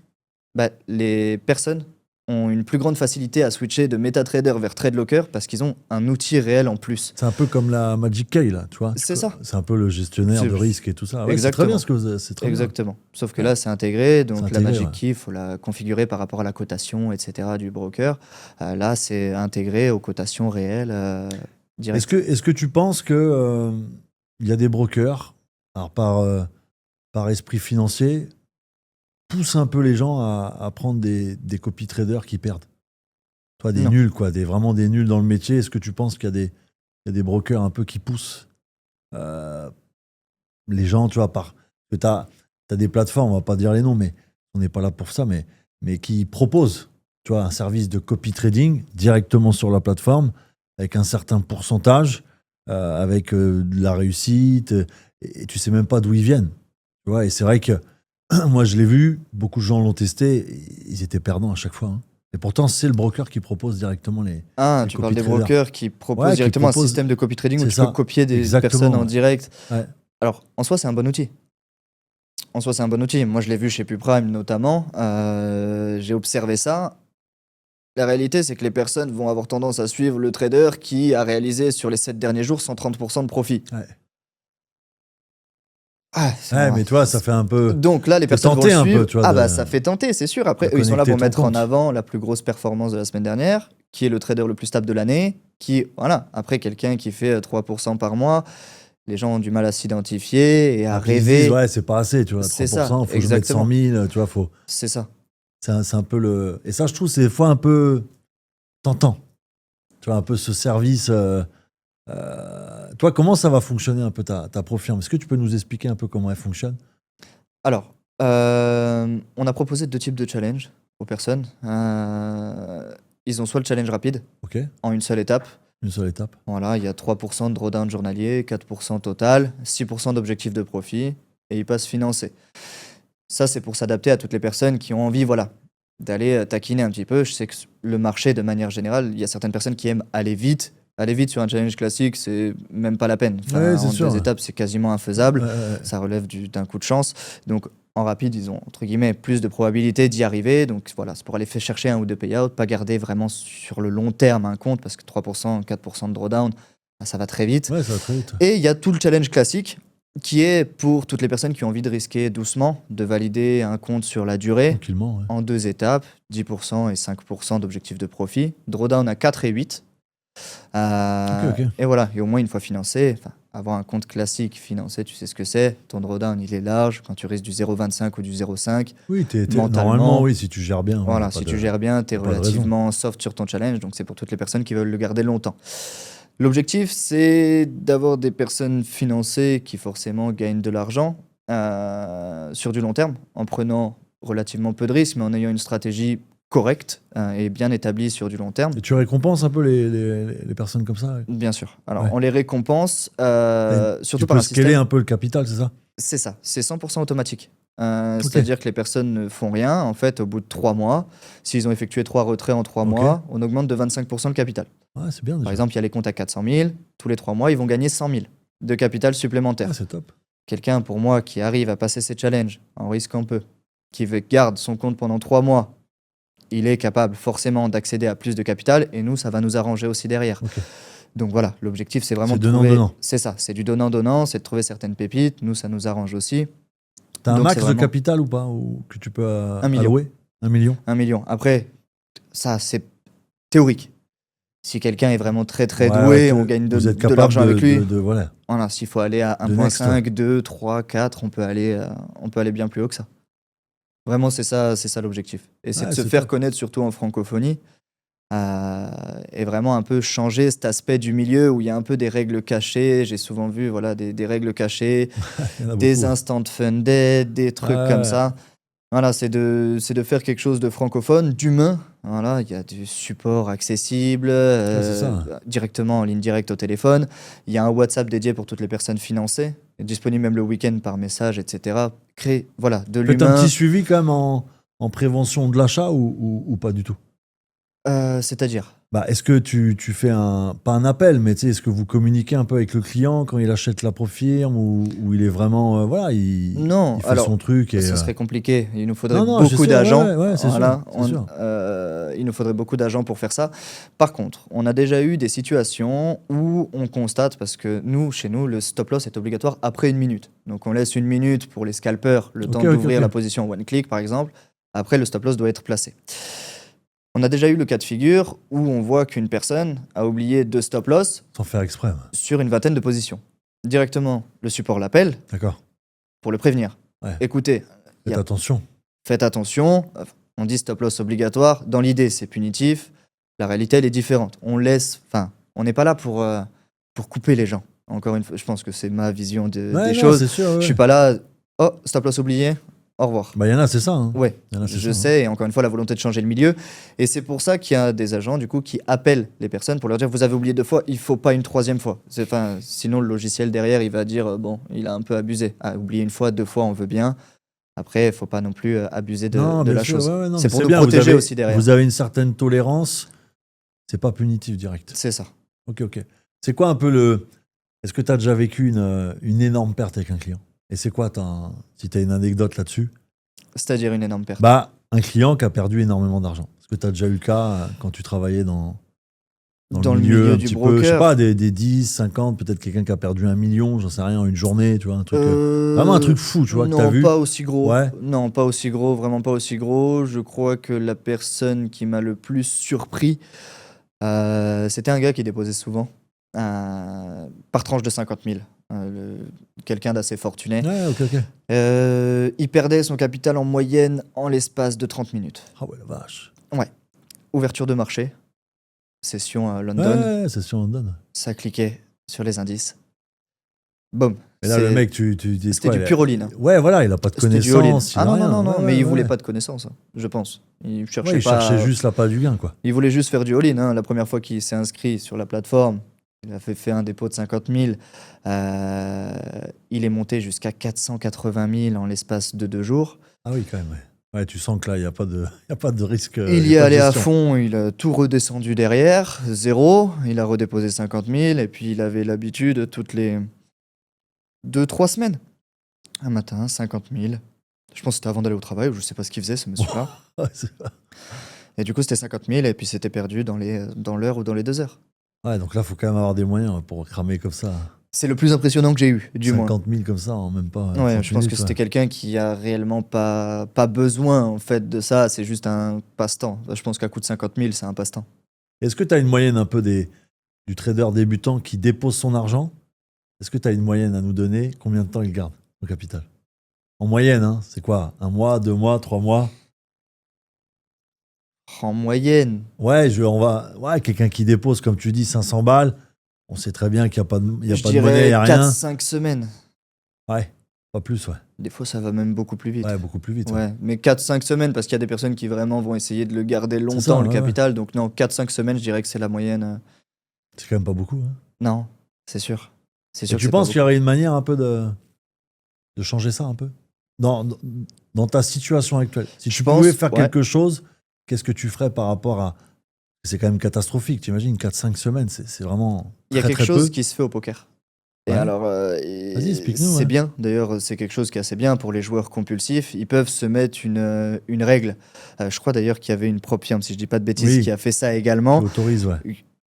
les personnes ont une plus grande facilité à switcher de MetaTrader vers TradeLocker parce qu'ils ont un outil réel en plus. C'est un peu comme la Magic Key, là, tu vois. C'est ça. C'est un peu le gestionnaire C'est- de risque et tout ça. Ouais, c'est Exactement. très bien ce que vous c'est très bien. Exactement. Sauf que là, c'est intégré. Donc, C'est la intégré, Magic ouais. Key, il faut la configurer par rapport à la cotation, etc. du broker. Là, c'est intégré aux cotations réelles direct. Est-ce que tu penses que il y a des brokers, alors par esprit financier, poussent un peu les gens à prendre des copy traders qui perdent? Toi, des Non. nuls, quoi, vraiment des nuls dans le métier. Est-ce que tu penses qu'il y a des brokers un peu qui poussent les gens, tu vois, que tu as des plateformes, on va pas dire les noms, mais on n'est pas là pour ça, mais qui proposent, tu vois, un service de copy trading directement sur la plateforme avec un certain pourcentage, avec de la réussite, et tu sais même pas d'où ils viennent. Tu vois, et c'est vrai que moi, je l'ai vu, beaucoup de gens l'ont testé, ils étaient perdants à chaque fois. Hein. Et pourtant, c'est le broker qui propose directement les Tu parles des copy traders. brokers qui proposent Ouais, qui directement proposent- un système de copy trading où c'est tu ça. peux copier des Exactement, personnes en ouais. direct. Ouais. Alors, en soi, c'est un bon outil. En soi, c'est un bon outil. Moi, je l'ai vu chez PuPrime notamment. J'ai observé ça. La réalité, c'est que les personnes vont avoir tendance à suivre le trader qui a réalisé sur les 7 derniers jours 130% de profit. Ouais. C'est Ouais, un- mais toi, ça fait un peu. Donc là, les fait personnes vont tenter le un peu, suivre. tu vois, Ça fait tenter, c'est sûr. Après, de eux, ils sont là pour connecter ton mettre en compte. avant la plus grosse performance de la semaine dernière, qui est le trader le plus stable de l'année, voilà. Après, quelqu'un qui fait 3% par mois, les gens ont du mal à s'identifier et à Puis ils se rêver. disent, ouais, c'est pas assez, tu vois. 3%, C'est ça, faut que je mette 100 000, tu vois, faut. C'est ça. C'est un peu le. Et ça, je trouve, c'est des fois un peu tentant. Tu vois, un peu ce service. Toi, comment ça va fonctionner un peu ta pro-firme? Est-ce que tu peux nous expliquer un peu comment elle fonctionne? Alors, on a proposé 2 types de challenges aux personnes. Ils ont soit le challenge rapide, Ok, en une seule étape. une seule étape. Voilà, il y a 3% de drawdown journalier, 4% total, 6% d'objectif de profit et il passe financé. Ça, c'est pour s'adapter à toutes les personnes qui ont envie, voilà, d'aller taquiner un petit peu. Je sais que le marché, de manière générale, il y a certaines personnes qui aiment aller vite. Aller vite sur un challenge classique, c'est même pas la peine. Ouais, c'est en sûr, 2 ouais. étapes, c'est quasiment infaisable. Ouais. Ça relève d'un coup de chance. Donc, en rapide, ils ont, entre guillemets, plus de probabilité d'y arriver. Donc, voilà, c'est pour aller chercher 1 ou 2 payouts, pas garder vraiment sur le long terme un compte, parce que 3%, 4% de drawdown, ça va très vite. Ouais, ça va très vite. Et il y a tout le challenge classique, qui est pour toutes les personnes qui ont envie de risquer doucement, de valider un compte sur la durée, Tranquillement, ouais. en 2 étapes, 10% et 5% d'objectif de profit. Drawdown à 4 et 8. Ok. Et voilà, et au moins une fois financé, avoir un compte classique financé, tu sais ce que c'est. Ton drawdown, il est large. Quand tu risques du 0,25 ou du 0,5, Oui, mentalement, normalement, oui, si tu gères bien. ouais, voilà, y a pas si de- tu gères bien, tu es y a pas de raison. relativement soft sur ton challenge. Donc, c'est pour toutes les personnes qui veulent le garder longtemps. L'objectif, c'est d'avoir des personnes financées qui forcément gagnent de l'argent sur du long terme, en prenant relativement peu de risques, mais en ayant une stratégie correcte et bien établie sur du long terme. Et tu récompenses un peu les personnes comme ça ouais. Bien sûr. Alors, Ouais. on les récompense surtout Tu par peux un scaler système. un peu le capital, c'est ça? C'est ça, c'est 100% automatique. Ok. C'est-à-dire que les personnes ne font rien. En fait, au bout de 3 mois, s'ils ont effectué 3 retraits en 3 Ok. mois, on augmente de 25% le capital. Ouais, c'est bien déjà. Par exemple, il y a les comptes à 400 000. Tous les 3 mois, ils vont gagner 100 000 de capital supplémentaire. Ouais, c'est top. Quelqu'un, pour moi, qui arrive à passer ses challenges en risquant peu, qui garde son compte pendant 3 mois, il est capable forcément d'accéder à plus de capital et nous, ça va nous arranger aussi derrière. Ok. Donc voilà, l'objectif, c'est vraiment C'est de trouver... donnant-donnant. C'est ça, c'est du donnant-donnant, c'est de trouver certaines pépites. Nous, ça nous arrange aussi. T'as un Donc, max c'est de vraiment capital ou pas ou que tu peux 1 million. allouer 1 million 1 million. Après, ça, c'est théorique. Si quelqu'un est vraiment très très Ouais, doué, que on gagne vous êtes de capable l'argent avec lui. voilà. Voilà, s'il faut aller à De next, 1.5, 2, 3, 4, on peut aller bien plus haut que ça. Vraiment, c'est ça l'objectif. Et c'est Ouais, de se c'est faire top. connaître, surtout en francophonie, et vraiment un peu changer cet aspect du milieu où il y a un peu des règles cachées. J'ai souvent vu voilà, des règles cachées, Il y en a des beaucoup. instant funded, des trucs Ouais. comme ça. Voilà, c'est de faire quelque chose de francophone, d'humain. Voilà, il y a du support accessible, c'est ça. directement en ligne directe au téléphone. Il y a un WhatsApp dédié pour toutes les personnes financées, disponible même le week-end par message, etc. Créer, voilà, de Faites un l'humain. petit suivi quand même en prévention de l'achat ou pas du tout? C'est-à-dire Bah, est-ce que tu fais pas un appel, mais tu sais, est-ce que vous communiquez un peu avec le client quand il achète la Profirme ou il est vraiment, voilà, Non, il fait alors, son truc et. ça serait compliqué. Il nous faudrait Non, je beaucoup sais, d'agents. ouais, c'est Voilà, sûr, c'est sûr. il nous faudrait beaucoup d'agents pour faire ça. Par contre, on a déjà eu des situations où on constate, parce que chez nous, le stop loss est obligatoire après 1 minute. Donc on laisse 1 minute pour les scalpers, le temps Ok, d'ouvrir ok. la position one click, par exemple. Après, le stop loss doit être placé. On a déjà eu le cas de figure où on voit qu'une personne a oublié 2 stop loss Sans faire exprès. Ouais. sur une vingtaine de positions. Directement, le support l'appelle D'accord. pour le prévenir. Ouais. Écoutez, Faites attention. faites attention, on dit stop loss obligatoire. Dans l'idée, c'est punitif. La réalité, elle est différente. On n'est pas là pour couper les gens. Encore une fois, je pense que c'est ma vision des Ouais, non, choses. c'est sûr. Ouais. Je suis pas là, oh, stop loss oublié, au revoir. Bah, il y en a, c'est ça. Hein. Ouais, Il y en a, c'est je ça, sais, et encore une fois, la volonté de changer le milieu. Et c'est pour ça qu'il y a des agents, du coup, qui appellent les personnes pour leur dire, vous avez oublié 2 fois, il faut pas une 3e fois. Sinon, le logiciel derrière, il va dire, bon, il a un peu abusé. Ah, oublier 1 fois, 2 fois, on veut bien. Après, il faut pas non plus abuser de Non, bien la sûr, chose. ouais, non, C'est mais pour nous bien, protéger aussi derrière. Vous avez une certaine tolérance. C'est pas punitif direct. C'est ça. Ok. C'est quoi un peu le. Est-ce que tu as déjà vécu une énorme perte avec un client? Et c'est quoi, si tu as une anecdote là-dessus? C'est-à-dire une énorme perte. Bah, un client qui a perdu énormément d'argent. Est-ce que tu as déjà eu le cas quand tu travaillais dans le milieu un du petit broker. peu, je sais pas, des 10, 50, peut-être quelqu'un qui a perdu 1 million, j'en sais rien, en une journée, tu vois, un truc. Vraiment un truc fou, tu vois, que non, t'as vu. pas aussi gros. Ouais. Non, pas aussi gros, vraiment pas aussi gros. Je crois que la personne qui m'a le plus surpris, c'était un gars qui déposait souvent, par tranche de 50 000. Quelqu'un d'assez fortuné. Ouais, ok. Il perdait son capital en moyenne en l'espace de 30 minutes. Ah ouais, la vache. Ouverture de marché, session à London, Ouais, c'est sur London. ça cliquait sur les indices. Boum. Et là, le mec, tu dis C'était quoi, du pur all-in. Ouais, voilà, il a pas de C'était du all-in. connaissances. Ah non, mais il voulait pas pas de connaissances, je pense. Il il cherchait cherchait juste la pas du gain, quoi. Il voulait juste faire du all-in. La première fois qu'il s'est inscrit sur la plateforme, Il avait fait un dépôt de 50 000. Il est monté jusqu'à 480 000 en l'espace de 2 jours. Ah oui, quand même. Ouais. Ouais, tu sens que là, il n'y a pas de, y a pas de risque. Il Y y a est pas de allé à gestion. fond, il a tout redescendu derrière, zéro. Il a redéposé 50 000 et puis il avait l'habitude toutes les 2-3 semaines. Un matin, 50 000. Je pense que c'était avant d'aller au travail, ou je sais pas ce qu'il faisait ce monsieur-là. Ouais, c'est- Et du coup, c'était 50 000 et puis c'était perdu dans l'heure ou dans les 2 heures. ouais, donc là, il faut quand même avoir des moyens pour cramer comme ça. C'est le plus impressionnant que j'ai eu, du moins. 50 000 comme ça en même pas. Ouais, 30 je pense que minutes, c'était ouais. quelqu'un qui a réellement pas besoin en fait de ça, c'est juste un passe-temps. Je pense qu'à coût de 50 000, c'est un passe-temps. Est-ce que tu as une moyenne un peu du trader débutant qui dépose son argent? Est-ce que tu as une moyenne à nous donner? Combien de temps il garde au capital? En moyenne, hein, c'est quoi? 1 mois, 2 mois, 3 mois? En moyenne, Ouais, ouais, quelqu'un qui dépose, comme tu dis, 500 balles. On sait très bien qu'il n'y a pas de, il y a je pas de monnaie, il dirais n'y a rien. 4-5 semaines. Ouais, pas plus, ouais. Des fois, ça va même beaucoup plus vite. Ouais, beaucoup plus vite. Ouais, mais 4-5 semaines, parce qu'il y a des personnes qui vraiment vont essayer de le garder longtemps, ça, le ouais, capital. Donc non, 4-5 semaines, je dirais que c'est la moyenne. C'est quand même pas beaucoup. Hein. Non, c'est sûr. C'est Et sûr que tu c'est pas penses qu'il y beaucoup. aurait une manière un peu de changer ça un peu dans ta situation actuelle? Si Je tu pense, pouvais faire ouais. quelque chose, qu'est-ce que tu ferais par rapport à... C'est quand même catastrophique, t'imagines, 4-5 semaines, c'est vraiment Il y a très quelque très chose peu. qui se fait au poker. Et Ouais. alors, Vas-y, explique-nous. c'est Ouais. bien. D'ailleurs, c'est quelque chose qui est assez bien pour les joueurs compulsifs. Ils peuvent se mettre une règle. Je crois d'ailleurs qu'il y avait une prop firm, si je dis pas de bêtises, Oui. qui a fait ça Tu également. autorises, ouais.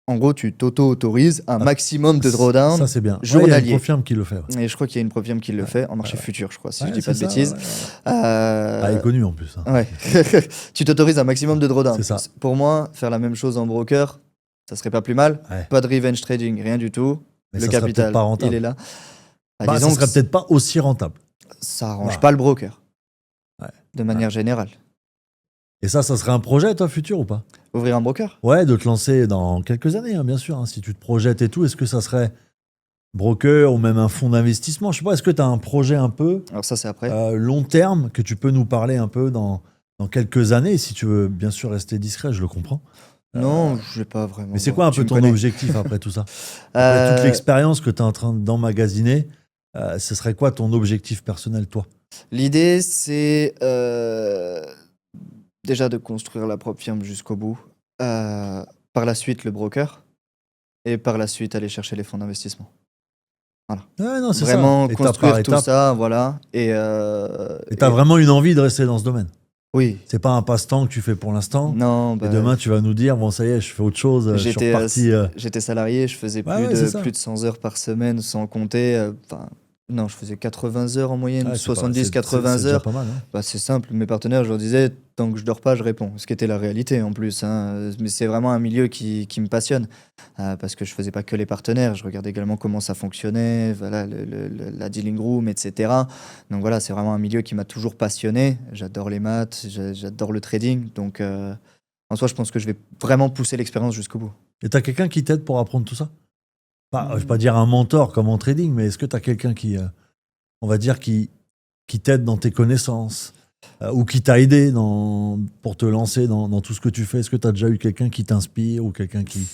En gros, tu t'auto-autorises un Ah, maximum de Ça, drawdown c'est bien. Ouais, il y a journalier. une confirme qui le fait. Ouais. Et je crois qu'il y a une prop firm qui le Ouais, fait en marché ouais. futur, je crois, si je Ouais, dis pas de c'est ça, bêtises. ouais, ouais. Ah, il est connu en plus. Hein. Ouais. Tu t'autorises un maximum de drawdown. C'est ça. Pour moi, faire la même chose en broker, ça serait pas plus mal. Ouais. Pas de revenge trading, rien du tout. Mais Le ça serait peut-être capital, pas il rentable. est là. Bah, Disons ça que serait peut-être pas aussi rentable. ça arrange Voilà. pas le broker, Ouais. de manière générale. Et ça serait un projet, toi, futur ou pas? Ouvrir un broker? Ouais, de te lancer dans quelques années, hein, bien sûr. Hein, si tu te projettes et tout, est-ce que ça serait broker ou même un fonds d'investissement? Je sais pas, est-ce que tu as un projet un peu Alors ça, c'est après. long terme que tu peux nous parler un peu dans quelques années? Si tu veux, bien sûr, rester discret, je le comprends. Non, je sais pas vraiment. Mais c'est quoi un Tu peu me ton connais. objectif après tout ça? Après toute Euh, l'expérience que tu es en train d'emmagasiner, ce serait quoi ton objectif personnel, toi? L'idée, c'est déjà de construire la propre firme jusqu'au bout. Par la suite, le broker. Et par la suite, aller chercher les fonds d'investissement. Ouais, non, c'est Vraiment ça. Étape par construire tout étape. ça, voilà. Et tu as vraiment une envie de rester dans ce domaine. Oui. C'est pas un passe-temps que tu fais pour l'instant. Non, Et bah, demain, tu vas nous dire, bon, ça y est, je fais autre chose, je suis j'étais reparti. j'étais salarié, je faisais Ouais, ouais, c'est ça. plus de 100 heures par semaine sans compter. Enfin, non, je faisais 80 heures en moyenne, Ouais, c'est pas- 70, c'est 80 déjà heures. pas mal. Hein. Bah, c'est simple, mes partenaires, je leur disais, tant que je dors pas, je réponds. Ce qui était la réalité en plus. Hein. Mais c'est vraiment un milieu qui me passionne. Parce que je faisais pas que les partenaires, je regardais également comment ça fonctionnait, voilà, la dealing room, etc. Donc voilà, c'est vraiment un milieu qui m'a toujours passionné. J'adore les maths, j'adore le trading. Donc en soi, je pense que je vais vraiment pousser l'expérience jusqu'au bout. Et tu as quelqu'un qui t'aide pour apprendre tout ça? Je vais pas dire un mentor comme en trading, mais est-ce que tu as quelqu'un qui, on va dire, qui t'aide dans tes connaissances ou qui t'a aidé pour te lancer dans tout ce que tu fais? Est-ce que tu as déjà eu quelqu'un qui t'inspire ou quelqu'un qui...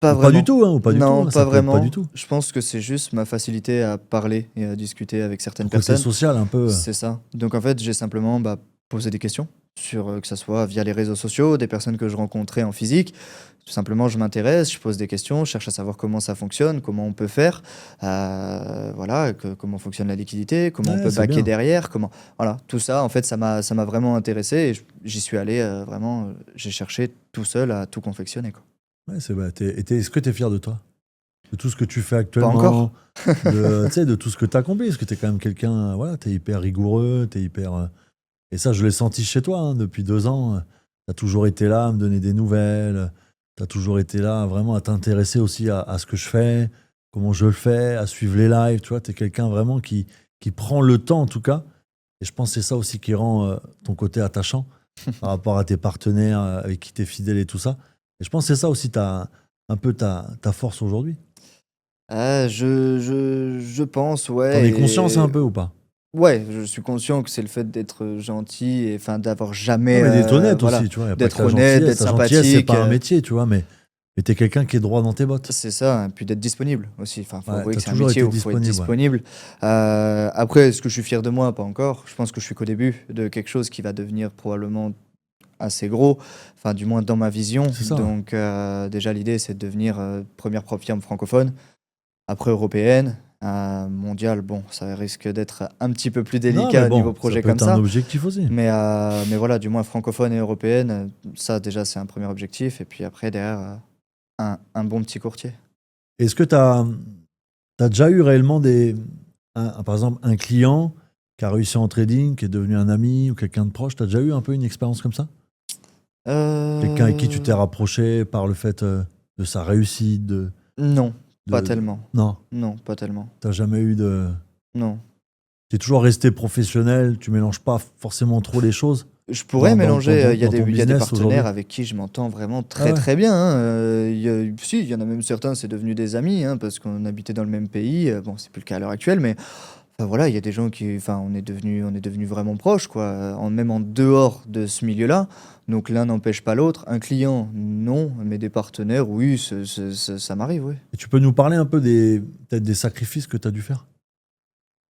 Pas Ou vraiment. pas du tout, hein, ou pas du Non, tout. Hein, pas ça peut être vraiment. Pas du tout. Je pense que c'est juste ma facilité à parler et à discuter avec certaines Ton côté personnes. social un peu. C'est ça. Donc en fait, j'ai simplement posé des questions sur que ça soit via les réseaux sociaux, des personnes que je rencontrais en physique. Tout simplement, je m'intéresse, je pose des questions, je cherche à savoir comment ça fonctionne, comment on peut faire, voilà, comment fonctionne la liquidité, comment Ouais, on peut c'est backer bien. derrière, comment, voilà, tout ça. En fait, ça m'a vraiment intéressé et j'y suis allé vraiment. J'ai cherché tout seul à tout confectionner, quoi. Ouais, est-ce que tu es fier de toi? De tout ce que tu fais Pas actuellement? encore. de tout ce que tu as accompli? Parce que tu es quand même quelqu'un, voilà, tu es hyper rigoureux, tu es hyper. Et ça, je l'ai senti chez toi hein, depuis 2 ans. Tu as toujours été là à me donner des nouvelles. Tu as toujours été là vraiment à t'intéresser aussi à ce que je fais, comment je le fais, à suivre les lives. Tu vois, tu es quelqu'un vraiment qui prend le temps, en tout cas. Et je pense que c'est ça aussi qui rend ton côté attachant par rapport à tes partenaires avec qui tu es fidèle et tout ça. Et je pense que c'est ça aussi un peu ta force aujourd'hui. Je pense, ouais. T'en es conscience un peu ou pas? Ouais, je suis conscient que c'est le fait d'être gentil et enfin d'avoir jamais. Non, mais d'être honnête voilà, aussi, tu vois. Y a pas d'être que la honnête, gentillesse. d'être La gentillesse, c'est sympathique. pas un métier, tu vois, mais Mais t'es quelqu'un qui est droit dans tes bottes. C'est ça, et puis d'être disponible aussi. Enfin, faut Ouais, avouer t'as que c'est un toujours métier été où il faut être disponible, ouais. disponible. Après, est-ce que je suis fier de moi? Pas encore. Je pense que je suis qu'au début de quelque chose qui va devenir probablement assez gros, enfin du moins dans ma vision. C'est ça, ouais. Donc déjà l'idée c'est de devenir première propre firme francophone, après européenne, mondiale. Bon, ça risque d'être un petit peu plus Non, mais délicat niveau bon, ça projet peut comme être un ça. objectif aussi. Mais voilà, du moins francophone et européenne, ça déjà c'est un premier objectif. Et puis après derrière, un bon petit courtier. Est-ce que t'as déjà eu réellement par exemple, un client qui a réussi en trading, qui est devenu un ami ou quelqu'un de proche? T'as déjà eu un peu une expérience comme ça? Quelqu'un avec qui tu t'es Euh, rapproché par le fait de sa réussite, non, pas de- tellement. Non, Non, pas tellement. t'as jamais eu de... Non. T'es toujours resté professionnel, tu mélanges pas forcément trop les choses Je pourrais mélanger, il y a dans ton il y a des business partenaires aujourd'hui. avec qui je m'entends vraiment Ah très ouais. très bien, hein. Si, il y en a même certains, c'est devenu des amis, hein, parce qu'on habitait dans le même pays. Bon, c'est plus le cas à l'heure actuelle, mais enfin, voilà, il y a des gens qui, enfin, on est devenus vraiment proches, quoi, même en dehors de ce milieu-là. Donc l'un n'empêche pas l'autre. Un client, non, mais des partenaires, oui, ça m'arrive, oui. Et tu peux nous parler un peu peut-être des sacrifices que tu as dû faire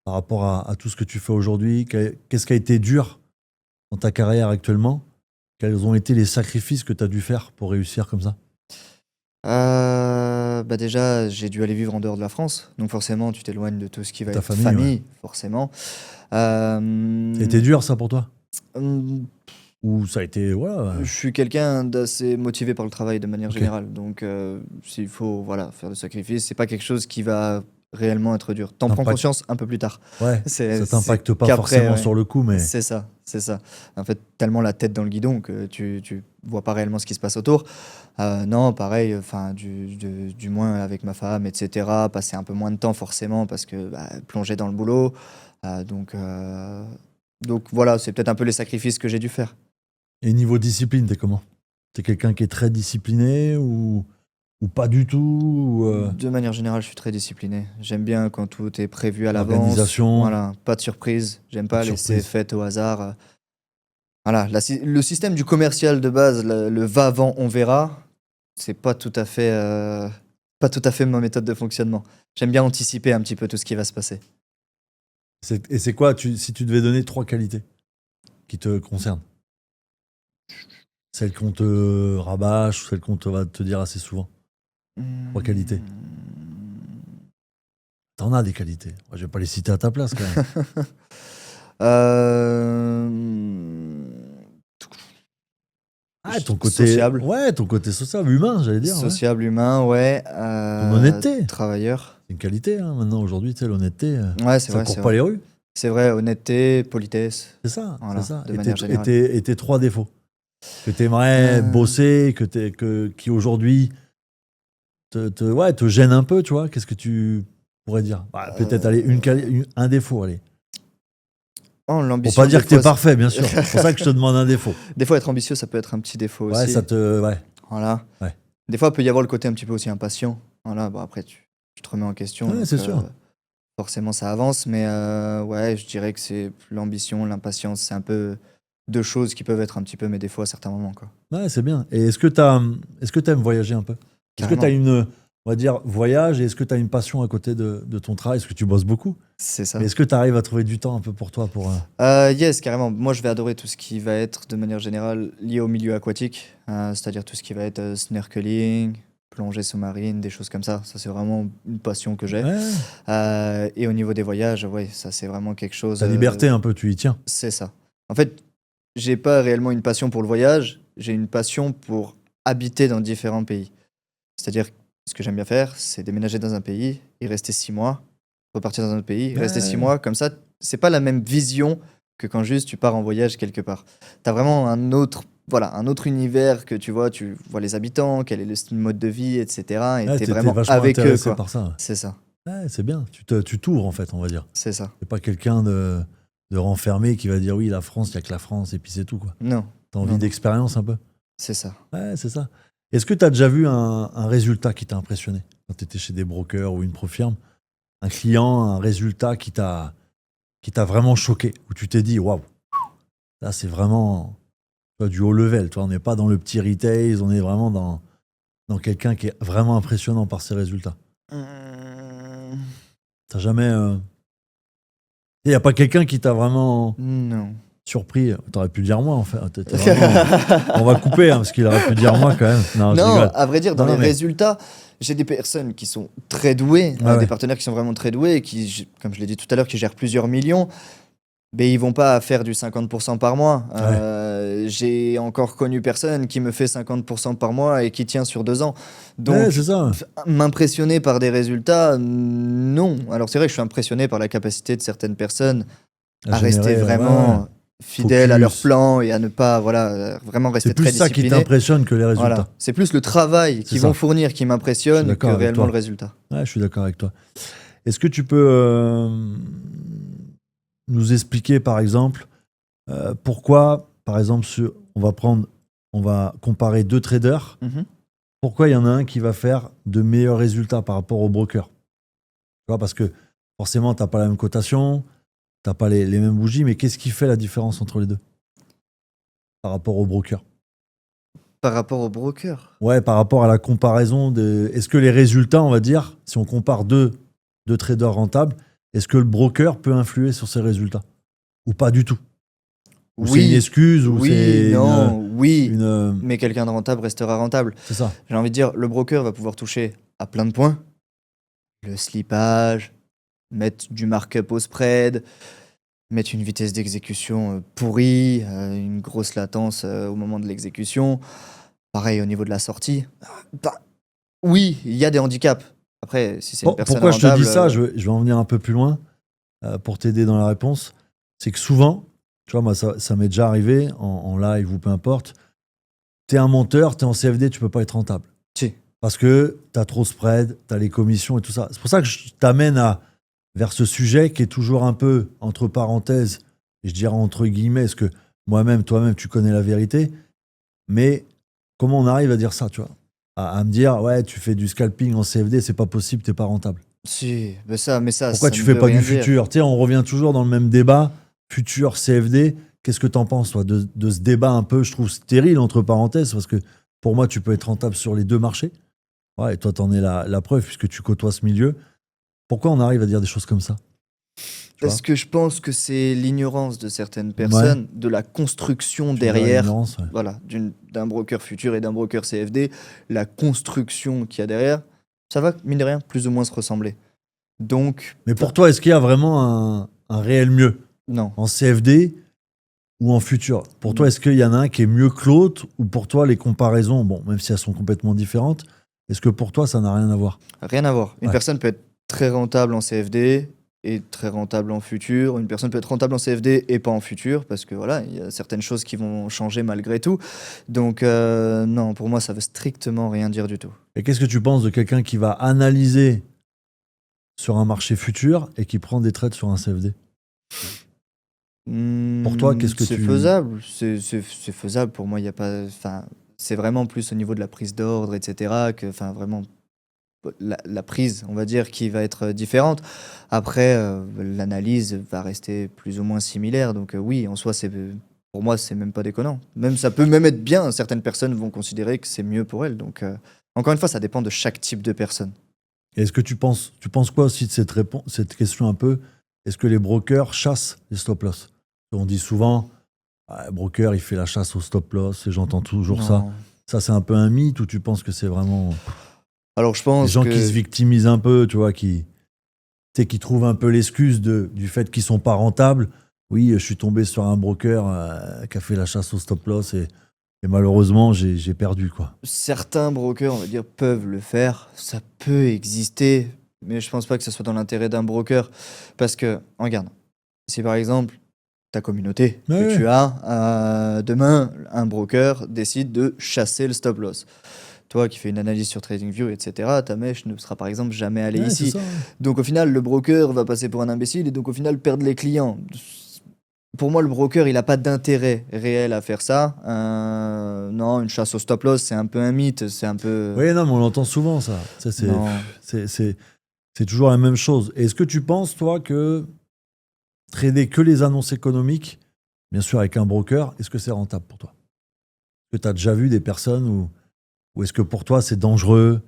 par rapport à tout ce que tu fais aujourd'hui? Qu'est-ce qui a été dur dans ta carrière actuellement? Quels ont été les sacrifices que tu as dû faire pour réussir comme ça? Bah déjà, j'ai dû aller vivre en dehors de la France, donc forcément, tu t'éloignes de tout ce qui va Ta être famille, ouais. famille, forcément. Ça a été Hem, dur ça pour toi? mmh, Ou ça a été... Voilà. je suis quelqu'un d'assez motivé par le travail de manière Ok. générale, donc s'il faut, voilà, faire des sacrifices, c'est pas quelque chose qui va réellement être dur. T'en prends Impact... conscience un peu plus tard. Ouais, ça C'est t'impacte pas qu'après, forcément ouais. sur le coup, mais... C'est ça, c'est ça. En fait, tellement la tête dans le guidon que tu vois pas réellement ce qui se passe autour. Non, pareil, enfin, du moins avec ma femme, etc. Passer un peu moins de temps forcément parce que bah, plonger dans le boulot. Euh, donc, euh, donc voilà, c'est peut-être un peu les sacrifices que j'ai dû faire. Et niveau discipline, t'es comment? T'es quelqu'un qui est très discipliné ou pas du tout De manière générale, je suis très discipliné. J'aime bien quand tout est prévu à l'avance. l'organisation, Voilà, pas de surprise. J'aime pas de pas laisser surprise? fait au hasard. Voilà, le système du commercial de base, le va-avant, on verra, c'est pas tout à fait ma méthode de fonctionnement. J'aime bien anticiper un petit peu tout ce qui va se passer. Et c'est quoi, si tu devais donner 3 qualités qui te concernent? Celles qu'on te rabâche ou celles qu'on va te dire assez souvent? 3 qualités. Hmm. T'en as des qualités. Moi, je vais pas les citer à ta place quand même. Euh, Ah, ton côté, Sociable. ouais, ton côté social, humain, j'allais dire, ouais. Sociable, humain, ouais. Ton honnêteté, Travailleur. c'est une qualité, hein. Maintenant, aujourd'hui, tu sais, l'honnêteté, Ouais, c'est ça vrai, court c'est pas vrai. les rues. C'est vrai, honnêteté, politesse. C'est ça, c'est Voilà, ça. de manière générale. Et tes 3 défauts que t'aimerais Euh, bosser, qui aujourd'hui ouais, te gênent un peu, tu vois. Qu'est-ce que tu pourrais dire? Bah, peut-être aller un défaut, allez. Oh, Pour pas l'ambition, des dire que t'es fois, parfait, bien sûr. C'est pour ça que je te demande un défaut. des fois, être ambitieux, ça peut être un petit défaut Ouais, aussi. ouais, Voilà. ouais. Des fois, il peut y avoir le côté un petit peu aussi impatient. Voilà, bon, après, tu te remets en question, Ouais, donc c'est sûr. forcément, ça avance. Mais ouais, je dirais que c'est l'ambition, l'impatience, c'est un peu deux choses qui peuvent être un petit peu mes défauts à certains moments, quoi. Ouais, c'est bien. Et est-ce que t'aimes voyager un peu? Est-ce que t'as Carrément, on va dire, voyage, et est-ce que t'as une passion à côté de ton travail? Est-ce que tu bosses beaucoup? c'est Mais ça. est-ce que tu arrives à trouver du temps un peu pour toi Yes, carrément. Moi, je vais adorer tout ce qui va être, de manière générale, lié au milieu aquatique, c'est-à-dire tout ce qui va être snorkeling, plongée sous-marine, des choses comme ça. Ça, c'est vraiment une passion que j'ai. Ouais, Et au niveau des voyages, ouais, ça, c'est vraiment quelque chose. ta liberté un peu, tu y tiens. C'est ça. En fait, j'ai pas réellement une passion pour le voyage, j'ai une passion pour habiter dans différents pays. C'est-à-dire, ce que j'aime bien faire, c'est déménager dans un pays, y rester 6 mois, repartir dans un autre pays, rester six Ouais, mois. Comme ça, c'est pas la même vision que quand juste tu pars en voyage quelque part. T'as vraiment voilà, un autre univers que tu vois les habitants, quel est le style, mode de vie, etc. Et ouais, t'es t'es vraiment vachement avec eux, intéressé quoi. par ça. C'est ça, Ouais, c'est bien. Tu t'ouvres, en fait, on va dire. c'est ça. T'es pas quelqu'un de renfermé qui va dire oui, la France, il y a que la France, et puis c'est tout, quoi. Non, T'as non, envie non, d'expérience un peu? c'est ça. Ouais, c'est ça. Est-ce que tu as déjà vu un résultat qui t'a impressionné quand tu étais chez des brokers ou une profirme? Un client, un résultat qui t'a vraiment choqué, où tu t'es dit waouh, là c'est vraiment, tu vois, du haut level, tu vois, on n'est pas dans le petit retail, on est vraiment dans quelqu'un qui est vraiment impressionnant par ses résultats? Hum, T'as jamais. Il n'y a pas quelqu'un qui t'a vraiment Non. surpris? T'aurais pu dire moi, en fait. On va couper, hein, parce qu'il aurait pu dire moi quand même. Non, je Non, rigole. à vrai dire, dans Non, les mais- résultats, j'ai des personnes qui sont très douées, Ouais, des ouais. partenaires qui sont vraiment très doués, et qui, comme je l'ai dit tout à l'heure, qui gèrent plusieurs millions. Mais ils vont pas faire du 50% par mois. J'ai encore connu personne qui me fait 50% par mois et qui tient sur 2 ans. Ouais, Donc, c'est ça. m'impressionner par des résultats, non. Alors c'est vrai que je suis impressionné par la capacité de certaines personnes à rester générer, vraiment ouais. fidèles à leur Focus. plan et à ne pas, voilà, vraiment rester C'est plus très ça qui disciplinés. t'impressionne que les résultats. Voilà. C'est plus le travail C'est qu'ils ça. vont fournir qui Je m'impressionne suis que d'accord avec réellement toi. le résultat. Ouais, je suis d'accord avec toi. Est-ce que tu peux nous expliquer, par exemple, pourquoi, par exemple, on va comparer 2 traders. Mhm. Pourquoi il y en a un qui va faire de meilleurs résultats par rapport au broker? Tu vois, parce que forcément, tu n'as pas la même cotation, tu n'as pas les mêmes bougies, mais qu'est-ce qui fait la différence entre les deux par rapport au broker? Par rapport au broker. Ouais, par rapport à la comparaison de. Est-ce que les résultats, on va dire, si on compare deux traders rentables, est-ce que le broker peut influer sur ces résultats? Ou pas du tout? Ou c'est une Oui, excuse, ou oui, c'est non, oui. une. Mais quelqu'un de rentable restera rentable. C'est ça. J'ai envie de dire, le broker va pouvoir toucher à plein de points. Le slippage, mettre du markup au spread, mettre une vitesse d'exécution pourrie, une grosse latence au moment de l'exécution. Pareil au niveau de la sortie. Bah, oui, il y a des handicaps. Après, si c'est une personne Pourquoi je te rentable, dis ça, je vais en venir un peu plus loin pour t'aider dans la réponse. C'est que souvent, tu vois, moi, ça m'est déjà arrivé en live ou peu importe. T'es un monteur, t'es en CFD, tu peux pas être rentable. si. Parce que t'as trop de spread, t'as les commissions et tout ça. C'est pour ça que je t'amène vers ce sujet qui est toujours un peu entre parenthèses, et je dirais entre guillemets, parce que moi-même, toi-même, tu connais la vérité. Mais comment on arrive à dire ça, tu vois? À me dire, ouais, tu fais du scalping en CFD, c'est pas possible, t'es pas rentable. Si, mais ça, Pourquoi ça tu ne fais veut pas rien du dire. futur? Tu sais, on revient toujours dans le même débat, futur, CFD. Qu'est-ce que t'en penses, toi, de ce débat un peu, je trouve stérile, entre parenthèses, parce que pour moi, tu peux être rentable sur les deux marchés. Ouais, et toi, t'en es la preuve, puisque tu côtoies ce milieu. Pourquoi on arrive à dire des choses comme ça? Tu vois? Parce que je pense que c'est l'ignorance de certaines Ouais, personnes, de la construction tu veux dire derrière, l'ignorance, ouais. voilà, d'un broker futur et d'un broker CFD, la construction qu'il y a derrière, ça va, mine de rien, plus ou moins se ressembler. Donc, Mais pour toi, est-ce qu'il y a vraiment un réel mieux non. en CFD ou en futur? Pour toi, est-ce qu'il y en a un qui est mieux que l'autre? Ou pour toi, les comparaisons, bon, même si elles sont complètement différentes, est-ce que pour toi, ça n'a rien à voir? Rien à voir. Une Ouais. personne peut être très rentable en CFD et très rentable en futur. Une personne peut être rentable en CFD et pas en futur parce que voilà, il y a certaines choses qui vont changer malgré tout. Donc non, pour moi, ça veut strictement rien dire du tout. Et qu'est-ce que tu penses de quelqu'un qui va analyser sur un marché futur et qui prend des trades sur un CFD? Pour toi, qu'est-ce que C'est tu... faisable. C'est faisable. Pour moi, il y a pas. Enfin, c'est vraiment plus au niveau de la prise d'ordre, etc. Que, enfin, vraiment la prise, on va dire, qui va être différente. Après, l'analyse va rester plus ou moins similaire. Donc oui, en soi, pour moi, c'est même pas déconnant. Même ça peut même être bien. Certaines personnes vont considérer que c'est mieux pour elles. Donc encore une fois, ça dépend de chaque type de personne. Est-ce que tu penses quoi aussi de cette question un peu? Est-ce que les brokers chassent les stop-loss? On dit souvent, ah, le broker, il fait la chasse au stop-loss, et j'entends toujours ça. Non. Ça, c'est un peu un mythe, ou tu penses que c'est vraiment Alors je les pense gens que qui se victimisent un peu, tu vois, tu sais, qui trouvent un peu l'excuse du fait qu'ils sont pas rentables? Oui, je suis tombé sur un broker qui a fait la chasse au stop-loss, et malheureusement, j'ai perdu, quoi. certains brokers, on va dire, peuvent le faire. Ça peut exister, mais je pense pas que ce soit dans l'intérêt d'un broker. Parce que, regarde, si par exemple, ta communauté que Ouais, tu as, demain, un broker décide de chasser le stop loss. Toi qui fais une analyse sur TradingView, etc., ta mèche ne sera par exemple jamais allée ouais, c'est ici. ça. Ouais. Donc au final, le broker va passer pour un imbécile et donc au final perdre les clients. Pour moi, le broker, il n'a pas d'intérêt réel à faire ça. Non, une chasse au stop loss, c'est un peu un mythe, c'est un peu... Oui, non, mais on l'entend souvent, ça. Ça, Non. c'est toujours la même chose. Est-ce que tu penses, toi, que trader que les annonces économiques, bien sûr avec un broker, est-ce que c'est rentable pour toi? Est-ce que tu as déjà vu des personnes où Ou est-ce que pour toi, c'est dangereux?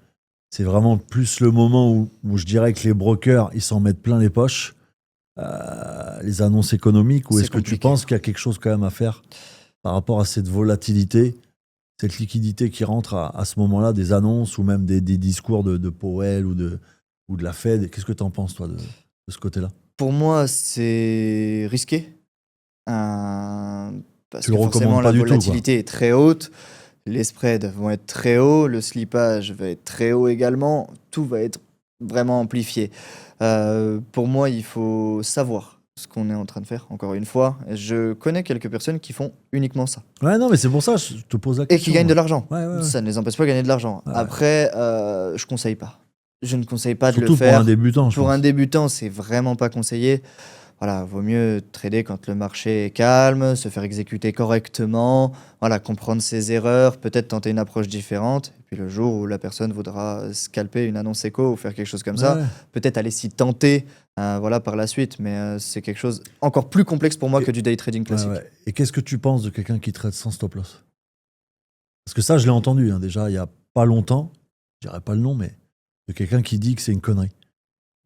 C'est vraiment plus le moment où je dirais que les brokers, ils s'en mettent plein les poches, les annonces économiques, ou C'est est-ce que tu compliqué. penses qu'il y a quelque chose quand même à faire par rapport à cette volatilité, cette liquidité qui rentre à ce moment-là, des annonces ou même des discours de Powell ou de la Fed? Qu'est-ce que tu en penses, toi, de ce côté-là? Pour moi, c'est risqué. Parce Tu le que forcément, recommandes pas la du tout, quoi. volatilité est très haute. Les spreads vont être très hauts. Le slippage va être très haut également. Tout va être vraiment amplifié. Pour moi, il faut savoir ce qu'on est en train de faire. Encore une fois, je connais quelques personnes qui font uniquement ça Ouais, non, mais c'est pour ça que je te pose la et question. qui gagnent de moi. l'argent. Ouais, ouais, ouais. Ça ne les empêche pas de gagner de l'argent. Ouais. Après, je conseille pas. Je ne conseille pas de le Surtout pour faire. un débutant, je Pour un pense. débutant, c'est vraiment pas conseillé. Voilà, vaut mieux trader quand le marché est calme, se faire exécuter correctement, voilà, comprendre ses erreurs, peut-être tenter une approche différente. Et puis le jour où la personne voudra scalper une annonce éco ou faire quelque chose comme ça, Ouais. peut-être aller s'y tenter, voilà, par la suite. Mais c'est quelque chose encore plus complexe pour moi Et- que du day trading Ouais, classique. ouais. Et qu'est-ce que tu penses de quelqu'un qui trade sans stop loss? Parce que ça, je l'ai entendu déjà il y a pas longtemps, je dirais pas le nom, mais de quelqu'un qui dit que c'est une connerie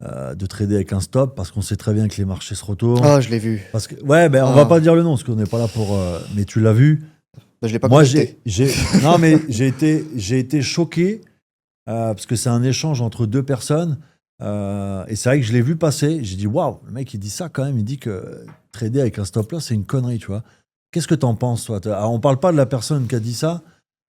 de trader avec un stop parce qu'on sait très bien que les marchés se retournent. Oh, je l'ai vu. Parce que, ouais, ben, on Ah. va pas dire le nom parce qu'on n'est pas là pour. Mais tu l'as vu. Bah, je l'ai pas Moi, contacté. non, mais j'ai été choqué parce que c'est un échange entre deux personnes. Et c'est vrai que je l'ai vu passer. J'ai dit, waouh, le mec, il dit ça quand même. Il dit que trader avec un stop loss, c'est une connerie, tu vois. Qu'est-ce que t'en penses, toi? Alors, on parle pas de la personne qui a dit ça,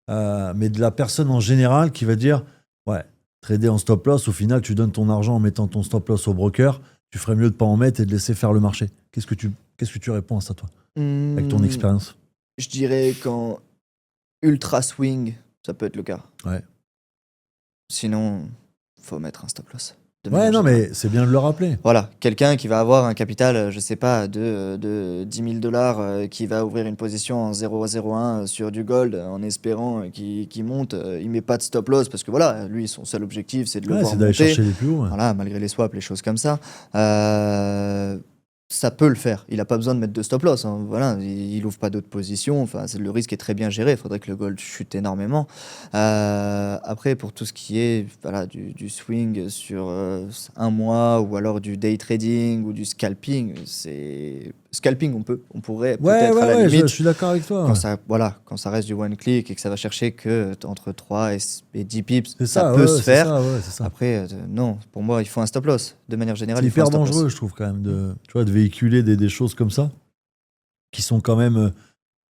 mais de la personne en général qui va dire, ouais, trader en stop loss, au final, tu donnes ton argent en mettant ton stop loss au broker. Tu ferais mieux de pas en mettre et de laisser faire le marché. Qu'est-ce que tu réponds à ça, toi, avec ton expérience? Je dirais qu'en ultra swing, ça peut être le cas. Ouais. Sinon, faut mettre un stop loss. de Ouais, manière non, générale. mais c'est bien de le rappeler. Voilà, quelqu'un qui va avoir un capital, je sais pas, de 10 000 dollars, qui va ouvrir une position en 0,01 sur du gold en espérant qu'il monte, il met pas de stop loss parce que voilà, lui, son seul objectif, c'est de le Ouais, voir c'est d'aller monter. chercher les plus hauts. Ouais. Voilà, malgré les swaps, les choses comme ça. Ça peut le faire. Il n'a pas besoin de mettre de stop loss. Hein. Voilà, il ouvre pas d'autres positions. Enfin, le risque est très bien géré. Il faudrait que le gold chute énormément. Après, pour tout ce qui est voilà, du swing sur un mois ou alors du day trading ou du scalping, scalping, on pourrait Ouais, peut-être à la je limite. suis d'accord avec toi. Quand Ouais. quand ça reste du one click et que ça va chercher que entre 3 et 10 pips, C'est ça ça, peut ouais, se c'est faire. ça, ouais, c'est ça. Après, non, pour moi, il faut un stop loss. De manière générale, C'est il faut un hyper stop dangereux, loss. je trouve, quand même, tu vois, de véhiculer des choses comme ça, qui sont quand même.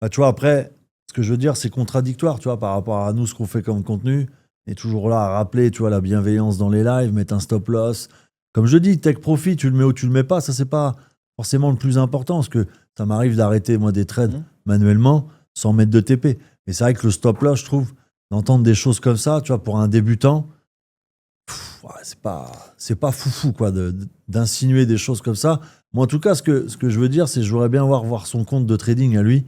Bah, tu vois, après, ce que je veux dire, c'est contradictoire, tu vois, par rapport à nous, ce qu'on fait comme contenu. On est toujours là à rappeler, tu vois, la bienveillance dans les lives, mettre un stop loss. Comme je dis, take profit, tu le mets ou tu le mets pas, ça, c'est pas forcément le plus important, parce que ça m'arrive d'arrêter, moi, des trades manuellement, sans mettre de TP. Mais c'est vrai que le stop loss, je trouve, d'entendre des choses comme ça, tu vois, pour un débutant, ouais, c'est pas foufou, quoi, d'insinuer des choses comme ça. Moi, en tout cas, ce que je veux dire, c'est que je voudrais bien voir son compte de trading à lui.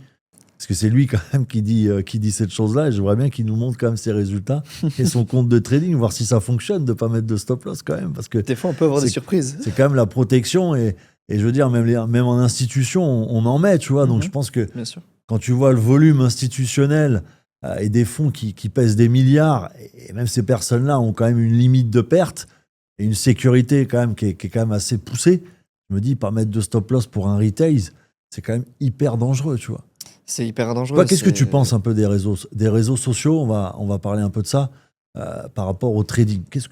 Parce que c'est lui, quand même, qui dit cette chose-là. Et j'aimerais bien qu'il nous montre, quand même, ses résultats et son compte de trading, voir si ça fonctionne, de pas mettre de stop loss, quand même. Parce que Des fois, on peut avoir des c'est- surprises. c'est quand même la protection. Et je veux dire, même en institution, on en met, tu vois. Donc, Mhm. je pense que Bien sûr. quand tu vois le volume institutionnel et des fonds qui pèsent des milliards, et même ces personnes-là ont quand même une limite de perte et une sécurité quand même qui est quand même assez poussée, je me dis, pas mettre de stop loss pour un retail, c'est quand même hyper dangereux, tu vois. C'est hyper dangereux. Toi, qu'est-ce que c'est- tu penses un peu des réseaux sociaux? On va parler un peu de ça par rapport au trading. Qu'est-ce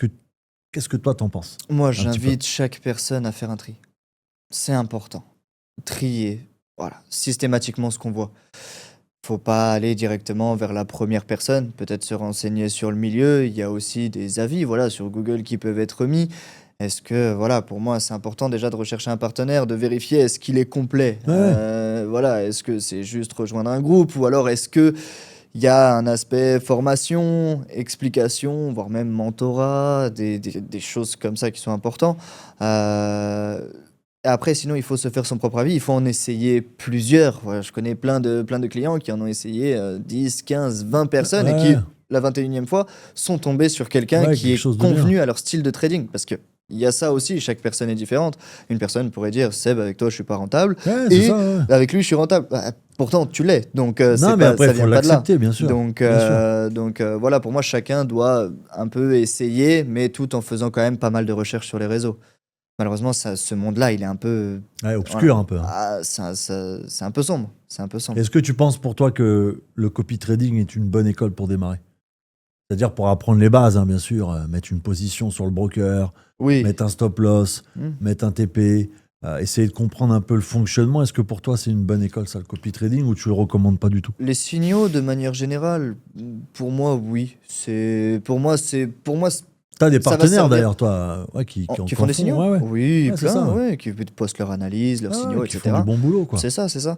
que toi t'en penses? Moi, petit peu. j'invite chaque personne à faire un tri. C'est important. Trier, voilà, systématiquement ce qu'on voit. Faut pas aller directement vers la première personne, peut-être se renseigner sur le milieu. Il y a aussi des avis, voilà, sur Google qui peuvent être mis. Est-ce que, voilà, pour moi, c'est important déjà de rechercher un partenaire, de vérifier est-ce qu'il est complet. Ouais. Voilà, est-ce que c'est juste rejoindre un groupe ou alors est-ce que il y a un aspect formation, explication, voire même mentorat, des choses comme ça qui sont importants. Et après, sinon, il faut se faire son propre avis. Il faut en essayer plusieurs. Voilà, je connais plein de clients qui en ont essayé 10, 15, 20 personnes et qui, Ouais. la 21e fois, sont tombés sur quelqu'un Ouais, qui quelque est chose de bien. convenu à leur style de trading. Parce que Il y a ça aussi, chaque personne est différente. Une personne pourrait dire Seb, avec toi, je suis pas rentable. Ouais, c'est Et ça, ouais. avec lui, je suis rentable. Bah, pourtant, tu l'es. Donc, Non, mais après, ça il faut vient pas de là. l'accepter, bien sûr. Donc, Bien sûr. voilà, pour moi, chacun doit un peu essayer, mais tout en faisant quand même pas mal de recherches sur les réseaux. Malheureusement, ce monde-là, il est un peu. Ouais, obscur Voilà. un peu, hein. C'est un peu sombre. C'est un peu sombre. Est-ce que tu penses pour toi que le copy trading est une bonne école pour démarrer? C'est-à-dire pour apprendre les bases, hein, bien sûr, mettre une position sur le broker, Oui. mettre un stop loss, Hmm. mettre un TP, essayer de comprendre un peu le fonctionnement. Est-ce que pour toi c'est une bonne école ça, le copy trading, ou tu le recommandes pas du tout? Les signaux, de manière générale, pour moi, oui. Pour moi, T'as des ça va partenaires servir. d'ailleurs, toi, ouais, qui Qui en font des signaux? Ouais, ouais. Oui, Ouais, c'est plein, ça. ouais, qui postent leur analyse, leurs Ah ouais, signaux, qui etc. font du bon boulot, quoi. C'est ça, c'est ça.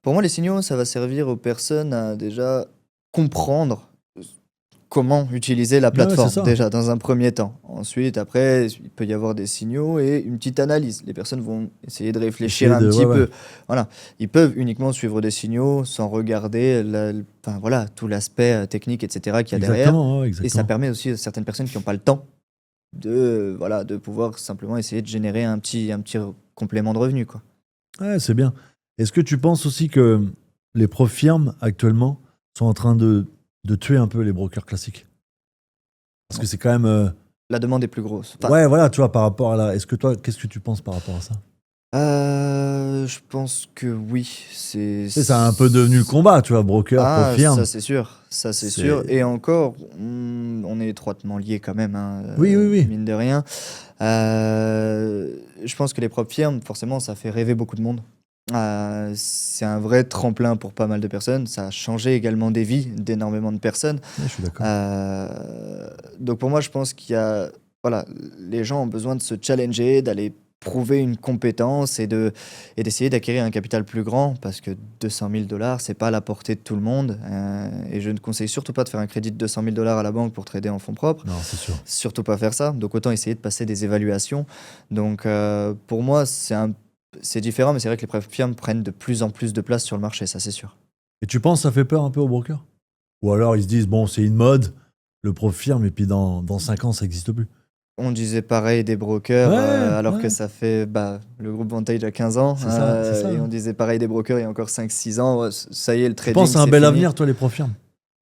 Pour moi, les signaux, ça va servir aux personnes à déjà comprendre comment utiliser la Ouais, c'est plateforme, ça. déjà, dans un premier temps. Ensuite, après, il peut y avoir des signaux et une petite analyse. Les personnes vont essayer de réfléchir un petit Ouais, peu. ouais. Voilà. Ils peuvent uniquement suivre des signaux sans regarder enfin, voilà, tout l'aspect technique, etc. qu'il y a derrière. Exactement, ouais, Et ça exactement. permet aussi à certaines personnes qui n'ont pas le temps voilà, de pouvoir simplement essayer de générer un petit complément de revenu, quoi. Ouais, c'est bien. Est-ce que tu penses aussi que les profs firmes actuellement sont en train de tuer un peu les brokers classiques? Parce que c'est quand même. La demande est plus grosse. Enfin, Ouais, voilà, tu vois, par rapport à la. Est-ce que toi, qu'est-ce que tu penses par rapport à ça? je pense que oui. Tu sais, ça a un peu devenu le combat, tu vois, broker, prof Ah, firme. ça c'est sûr. Ça c'est C'est- sûr. Et encore, on est étroitement liés quand même, hein, Oui, oui, oui. mine de rien. Je pense que les propres firmes, forcément, ça fait rêver beaucoup de monde. C'est un vrai tremplin pour pas mal de personnes. Ça a changé également des vies d'énormément de personnes. Ouais, je suis d'accord. Donc pour moi, je pense qu'il y a, voilà, les gens ont besoin de se challenger, d'aller prouver une compétence et d'essayer d'acquérir un capital plus grand parce que 200 000 $, c'est pas à la portée de tout le monde. Et je ne conseille surtout pas de faire un crédit de 200 000 $ à la banque pour trader en fonds propres. Non, c'est sûr. Surtout pas faire ça. Donc autant essayer de passer des évaluations. Donc pour moi, c'est différent, mais c'est vrai que les prêts firmes prennent de plus en plus de place sur le marché, ça c'est sûr. Et tu penses que ça fait peur un peu aux brokers? Ou alors ils se disent, bon, c'est une mode, le prof firme, et puis dans 5 ans, ça n'existe plus. On disait pareil des brokers, Ouais, alors ouais. que ça fait le groupe Vantage à 15 ans. C'est ça, c'est ça. Et on disait pareil des brokers il y a encore 5-6 ans. Ouais, ça y est, le Tu trading, penses à un c'est bel fini. avenir, toi, les profs firmes?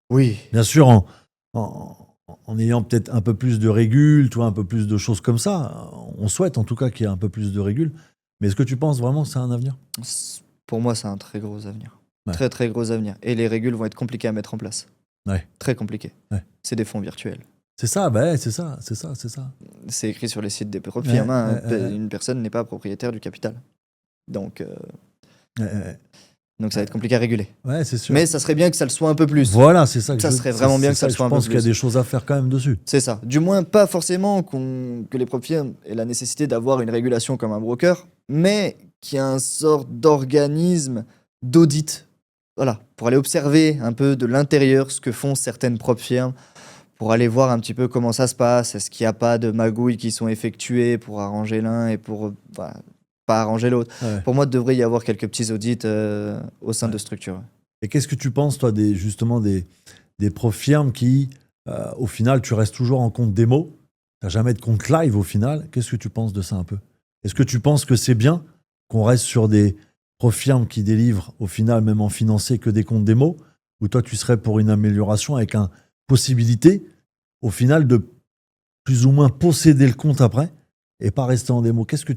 Oui. Bien sûr, en, en ayant peut-être un peu plus de régule, toi, un peu plus de choses comme ça. On souhaite en tout cas qu'il y ait un peu plus de régule. Mais est-ce que tu penses vraiment que c'est un avenir? Pour moi, c'est un très gros avenir. Ouais. Très, très gros avenir. Et les régules vont être compliquées à mettre en place. Ouais. Très compliquées. Ouais. C'est des fonds virtuels. C'est ça, bah, c'est ça. C'est écrit sur les sites des propres firmes. Hein. Ouais. Une personne n'est pas propriétaire du capital. Donc, Ouais, ça va être compliqué à réguler. ouais, c'est sûr. Mais ça serait bien que ça le soit un peu plus. Voilà, c'est ça. Ça serait vraiment bien que ça le soit un Je peu pense qu'il y a plus. des choses à faire quand même dessus. C'est ça. Du moins, pas forcément que les propres firmes aient la nécessité d'avoir une régulation comme un broker, mais qu'il y ait un sort d'organisme d'audit. Voilà, pour aller observer un peu de l'intérieur ce que font certaines propres firmes, pour aller voir un petit peu comment ça se passe. Est-ce qu'il n'y a pas de magouilles qui sont effectuées pour arranger l'un et pour pas arranger l'autre. Ouais. Pour moi, il devrait y avoir quelques petits audits au sein de structures. Et qu'est-ce que tu penses, toi, justement des profs firmes qui, au final, tu restes toujours en compte démo, tu n'as jamais de compte live au final. Qu'est-ce que tu penses de ça un peu? Est-ce que tu penses que c'est bien qu'on reste sur des profs firmes qui délivrent, au final, même en financier, que des comptes démo? Ou toi, tu serais pour une amélioration avec une possibilité, au final, de plus ou moins posséder le compte après et pas rester en démo? Qu'est-ce que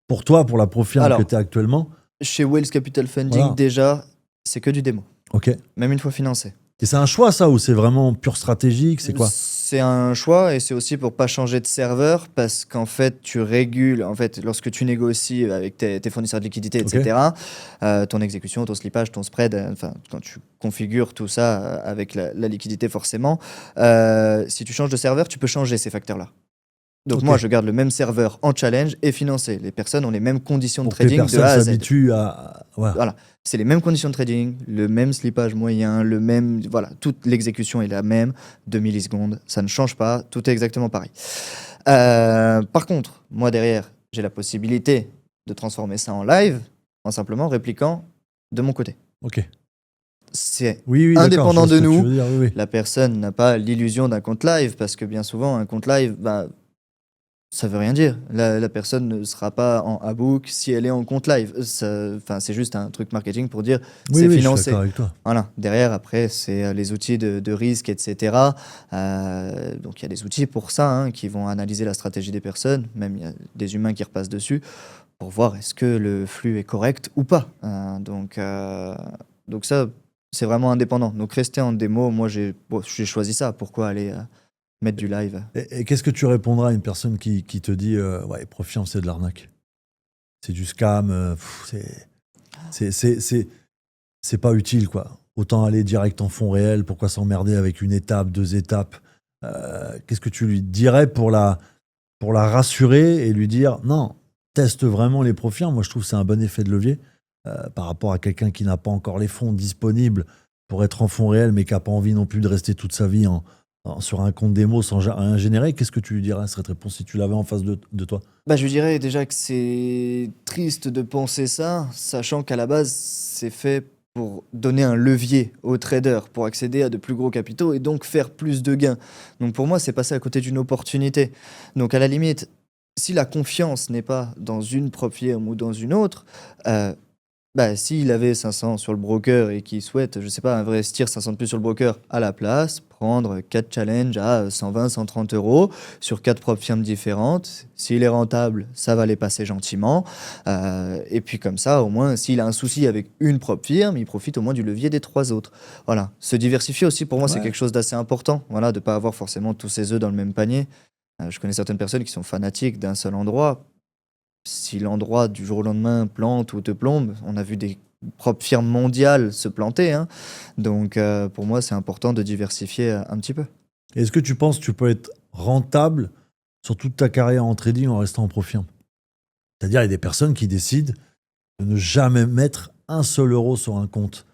pour toi, pour la prof firme que tu es actuellement? Chez Wells Capital Funding, déjà, c'est que du démo. Ok. Même une fois financé. Et c'est un choix, ça, ou c'est vraiment pur stratégique? C'est quoi? C'est un choix et c'est aussi pour pas changer de serveur parce qu'en fait, tu régules, en fait, lorsque tu négocies avec tes fournisseurs de liquidités, etc., ton exécution, ton slippage, ton spread, enfin, quand tu configures tout ça avec la liquidité, forcément, si tu changes de serveur, tu peux changer ces facteurs-là. Donc moi, je garde le même serveur en challenge et financé. Les personnes ont les mêmes conditions de trading de A à Z. S'habituent à... Voilà. C'est les mêmes conditions de trading, le même slippage moyen, le même... Voilà, toute l'exécution est la même, 2 millisecondes, ça ne change pas, tout est exactement pareil. Par contre, moi derrière, j'ai la possibilité de transformer ça en live en simplement répliquant de mon côté. Ok. C'est indépendant de nous. Dire, La personne n'a pas l'illusion d'un compte live parce que bien souvent, un compte live... Ça veut rien dire. La personne ne sera pas en A-book si elle est en compte live. Enfin, c'est juste un truc marketing pour dire Oui, c'est oui, je suis d'accord financé. avec toi. Voilà. Derrière, après, c'est les outils de risque, etc. Donc, il y a des outils pour ça hein, qui vont analyser la stratégie des personnes. Même, il y a des humains qui repassent dessus pour voir est-ce que le flux est correct ou pas. Donc ça, c'est vraiment indépendant. Donc, rester en démo, moi, j'ai choisi ça. Pourquoi aller mettre du live? Et qu'est-ce que tu répondras à une personne qui te dit ouais, Profiam, c'est de l'arnaque, c'est du scam, c'est c'est- c'est- c'est pas utile, quoi. Autant aller direct en fond réel, pourquoi s'emmerder avec une étape, 2 étapes. Qu'est-ce que tu lui dirais pour la rassurer et lui dire non, teste vraiment les profils. Moi, je trouve que c'est un bon effet de levier par rapport à quelqu'un qui n'a pas encore les fonds disponibles pour être en fonds réel, mais qui n'a pas envie non plus de rester toute sa vie sur un compte démo sans rien générer. Qu'est-ce que tu lui dirais à cette réponse si tu l'avais en face de toi? Bah, je lui dirais déjà que c'est triste de penser ça, sachant qu'à la base, c'est fait pour donner un levier aux traders pour accéder à de plus gros capitaux et donc faire plus de gains. Donc pour moi, c'est passer à côté d'une opportunité. Donc à la limite, si la confiance n'est pas dans une prop firm ou dans une autre, euh, bah, s'il avait 500 sur le broker et qu'il souhaite, je sais pas, investir 500 de plus sur le broker à la place, prendre 4 challenges à 120, 130 euros sur 4 propres firmes différentes. S'il est rentable, ça va les passer gentiment. Et puis comme ça, au moins, s'il a un souci avec une propre firme, il profite au moins du levier des 3 autres. Voilà. Se diversifier aussi, pour moi, c'est Ouais. quelque chose d'assez important. Voilà, de ne pas avoir forcément tous ses œufs dans le même panier. Je connais certaines personnes qui sont fanatiques d'un seul endroit. Si l'endroit du jour au lendemain plante ou te plombe, on a vu des propres firmes mondiales se planter. Hein. Donc pour moi, c'est important de diversifier un petit peu. Est-ce que tu penses que tu peux être rentable sur toute ta carrière en trading en restant en profil? C'est-à-dire, il y a des personnes qui décident de ne jamais mettre un seul euro sur un compte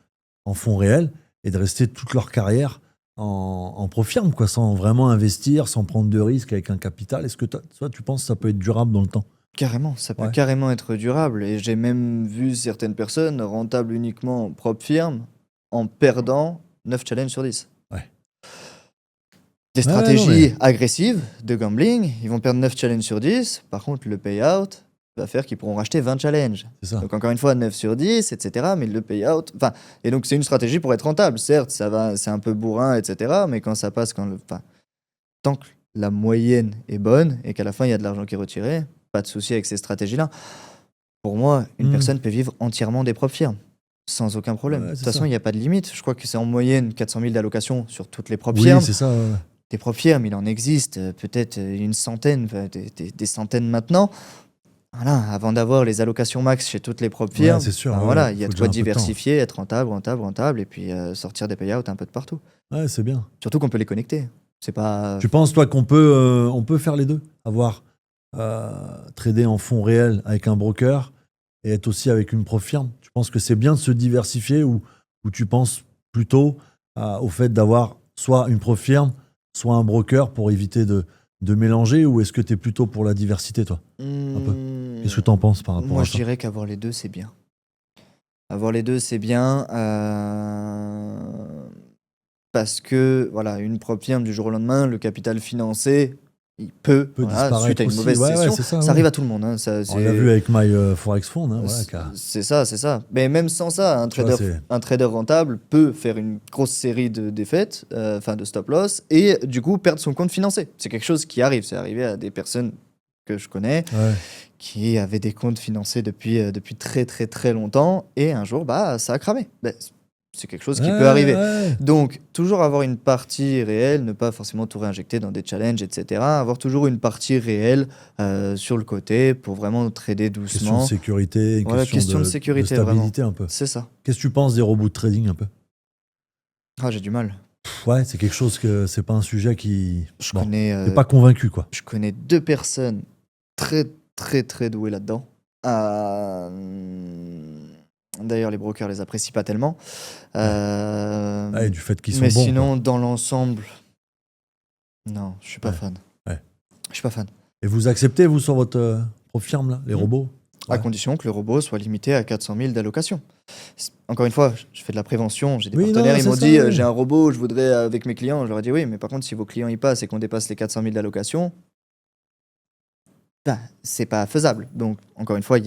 en fonds réels et de rester toute leur carrière en profirme, quoi, sans vraiment investir, sans prendre de risques avec un capital. Est-ce que toi, tu penses que ça peut être durable dans le temps? Carrément, ça peut Ouais. carrément être durable. Et j'ai même vu certaines personnes rentables uniquement en propre firme en perdant 9 challenges sur 10. Ouais. Des Ouais, non, mais stratégies agressives de gambling, ils vont perdre 9 challenges sur 10. Par contre, le payout va faire qu'ils pourront racheter 20 challenges. c'est ça. Donc encore une fois, 9 sur 10, etc. Mais le payout... Enfin, et donc c'est une stratégie pour être rentable. Certes, ça va, c'est un peu bourrin, etc. Mais quand ça passe, tant que la moyenne est bonne et qu'à la fin, il y a de l'argent qui est retiré, pas de souci avec ces stratégies-là. Pour moi, une Hmm. personne peut vivre entièrement des propres firmes. Sans aucun problème. Ouais, De toute c'est façon, ça. il n'y a pas de limite. Je crois que c'est en moyenne 400 000 d'allocations sur toutes les propres Oui, firmes. c'est ça. Ouais. Des propres firmes, il en existe peut-être une centaine, enfin, des centaines maintenant. Voilà, avant d'avoir les allocations max chez toutes les propres Ouais, firmes, c'est sûr. ben Ouais, voilà, il il y a faut de déjà quoi un peu de temps. diversifier, être rentable, rentable, rentable, et puis sortir des payouts un peu de partout. Ouais, c'est bien. Surtout qu'on peut les connecter. C'est pas. Tu penses, toi, on peut faire les deux? Avoir trader en fonds réels avec un broker et être aussi avec une prof firme? Tu penses que c'est bien de se diversifier ou tu penses plutôt au fait d'avoir soit une prof firme, soit un broker pour éviter de mélanger ou est-ce que tu es plutôt pour la diversité, toi? Un peu. Qu'est-ce que tu en penses par rapport Moi, à je ça? dirais qu'avoir les deux, c'est bien. Avoir les deux, c'est bien. Parce que, voilà, une propre firme, du jour au lendemain, le capital financé, il peut, Peut voilà, suite à disparaître une aussi. mauvaise Ouais, ouais, session, c'est ça, ça ouais. arrive à tout le monde. Hein, ça, On l'a vu c'est. avec My Forex Fund, hein, voilà, C'est ça, c'est ça. Mais même sans ça, tu vois, c'est. un trader rentable peut faire une grosse série de défaites, enfin de stop loss, et du coup perdre son compte financé. C'est quelque chose qui arrive. C'est arrivé à des personnes que je connais Ouais. qui avaient des comptes financés depuis très très très longtemps, et un jour, bah, ça a cramé. Ben, c'est quelque chose Ouais, qui peut arriver. ouais. Donc, toujours avoir une partie réelle, ne pas forcément tout réinjecter dans des challenges, etc. Avoir toujours une partie réelle sur le côté pour vraiment trader Question de doucement. sécurité, une Voilà, question question de de sécurité, vraiment. stabilité un peu. C'est ça. Qu'est-ce que tu penses des robots de trading un peu? Ah, j'ai du mal. Ouais, c'est quelque chose que c'est pas un sujet qui. Je Bon, connais, t'es pas convaincu, quoi. je connais 2 personnes très, très, très douées là-dedans. D'ailleurs, les brokers les apprécient pas tellement. Ouais, du fait qu'ils sont Mais bons, quoi. sinon, dans l'ensemble, non, je suis pas Ouais, fan. ouais. Je suis pas fan. Et vous acceptez, vous, sur votre firme, là, les Hmm. robots? À Ouais. condition que le robot soit limité à 400 000 d'allocation. Encore une fois, je fais de la prévention, j'ai des Oui, non, partenaires, ils c'est m'ont ça, dit ouais. j'ai un robot, je voudrais avec mes clients. Je leur ai dit oui, mais par contre, si vos clients y passent et qu'on dépasse les 400 000 d'allocation, c'est pas faisable. Donc, encore une fois,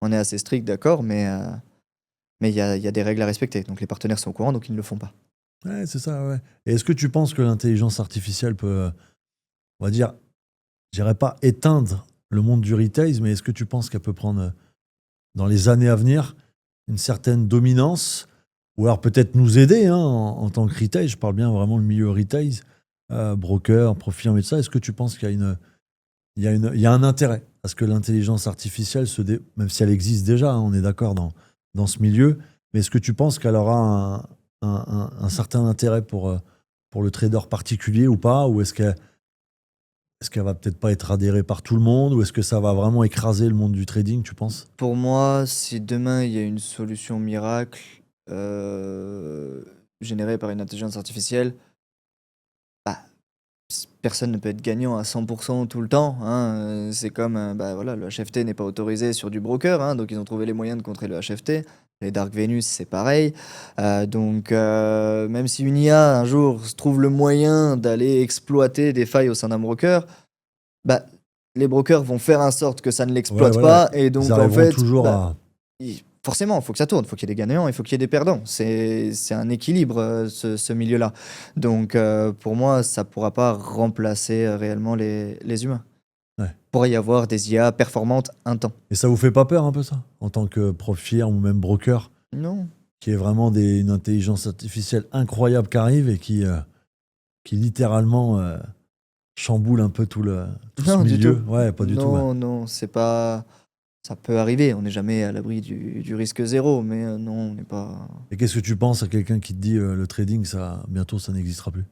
on est assez strict, d'accord, mais il y a des règles à respecter. Donc, les partenaires sont au courant, donc ils ne le font pas. Ouais, c'est ça, ouais. Et est-ce que tu penses que l'intelligence artificielle peut, on va dire, je dirais pas éteindre le monde du retail, mais est-ce que tu penses qu'elle peut prendre, dans les années à venir, une certaine dominance, ou alors peut-être nous aider hein, en tant que retail, je parle bien vraiment le milieu retail, broker, profil, et tout ça, est-ce que tu penses qu'il y a il y a un intérêt à ce que l'intelligence artificielle, même si elle existe déjà, hein, on est d'accord dans ce milieu, mais est-ce que tu penses qu'elle aura un certain intérêt pour le trader particulier ou pas, ou est-ce qu'elle va peut-être pas être adhérée par tout le monde, ou est-ce que ça va vraiment écraser le monde du trading, tu penses? Pour moi, si demain il y a une solution miracle euh, générée par une intelligence artificielle, bah, personne ne peut être gagnant à 100% tout le temps, hein. C'est comme bah, voilà, le HFT n'est pas autorisé sur du broker, hein, donc ils ont trouvé les moyens de contrer le HFT. Les Dark Venus, c'est pareil. Donc, même si une IA un jour trouve le moyen d'aller exploiter des failles au sein d'un broker, bah, les brokers vont faire en sorte que ça ne Ouais, l'exploite voilà. pas. Et Ils donc, en arriveront fait, toujours bah, à. forcément, il faut que ça tourne. Il faut qu'il y ait des gagnants, il faut qu'il y ait des perdants. C'est un équilibre, ce milieu-là. Donc, pour moi, ça ne pourra pas remplacer réellement les humains. Ouais. Il pourrait y avoir des IA performantes un temps. Et ça vous fait pas peur un peu ça, en tant que prof firme ou même broker, Non. qui est vraiment une intelligence artificielle incroyable qui arrive et qui littéralement chamboule un peu tout ce Non, du milieu? tout. Ouais, pas du tout. Ouais. Non, non, c'est pas. Ça peut arriver. On n'est jamais à l'abri du risque zéro, mais non, on n'est pas. Et qu'est-ce que tu penses à quelqu'un qui te dit le trading, bientôt ça n'existera plus?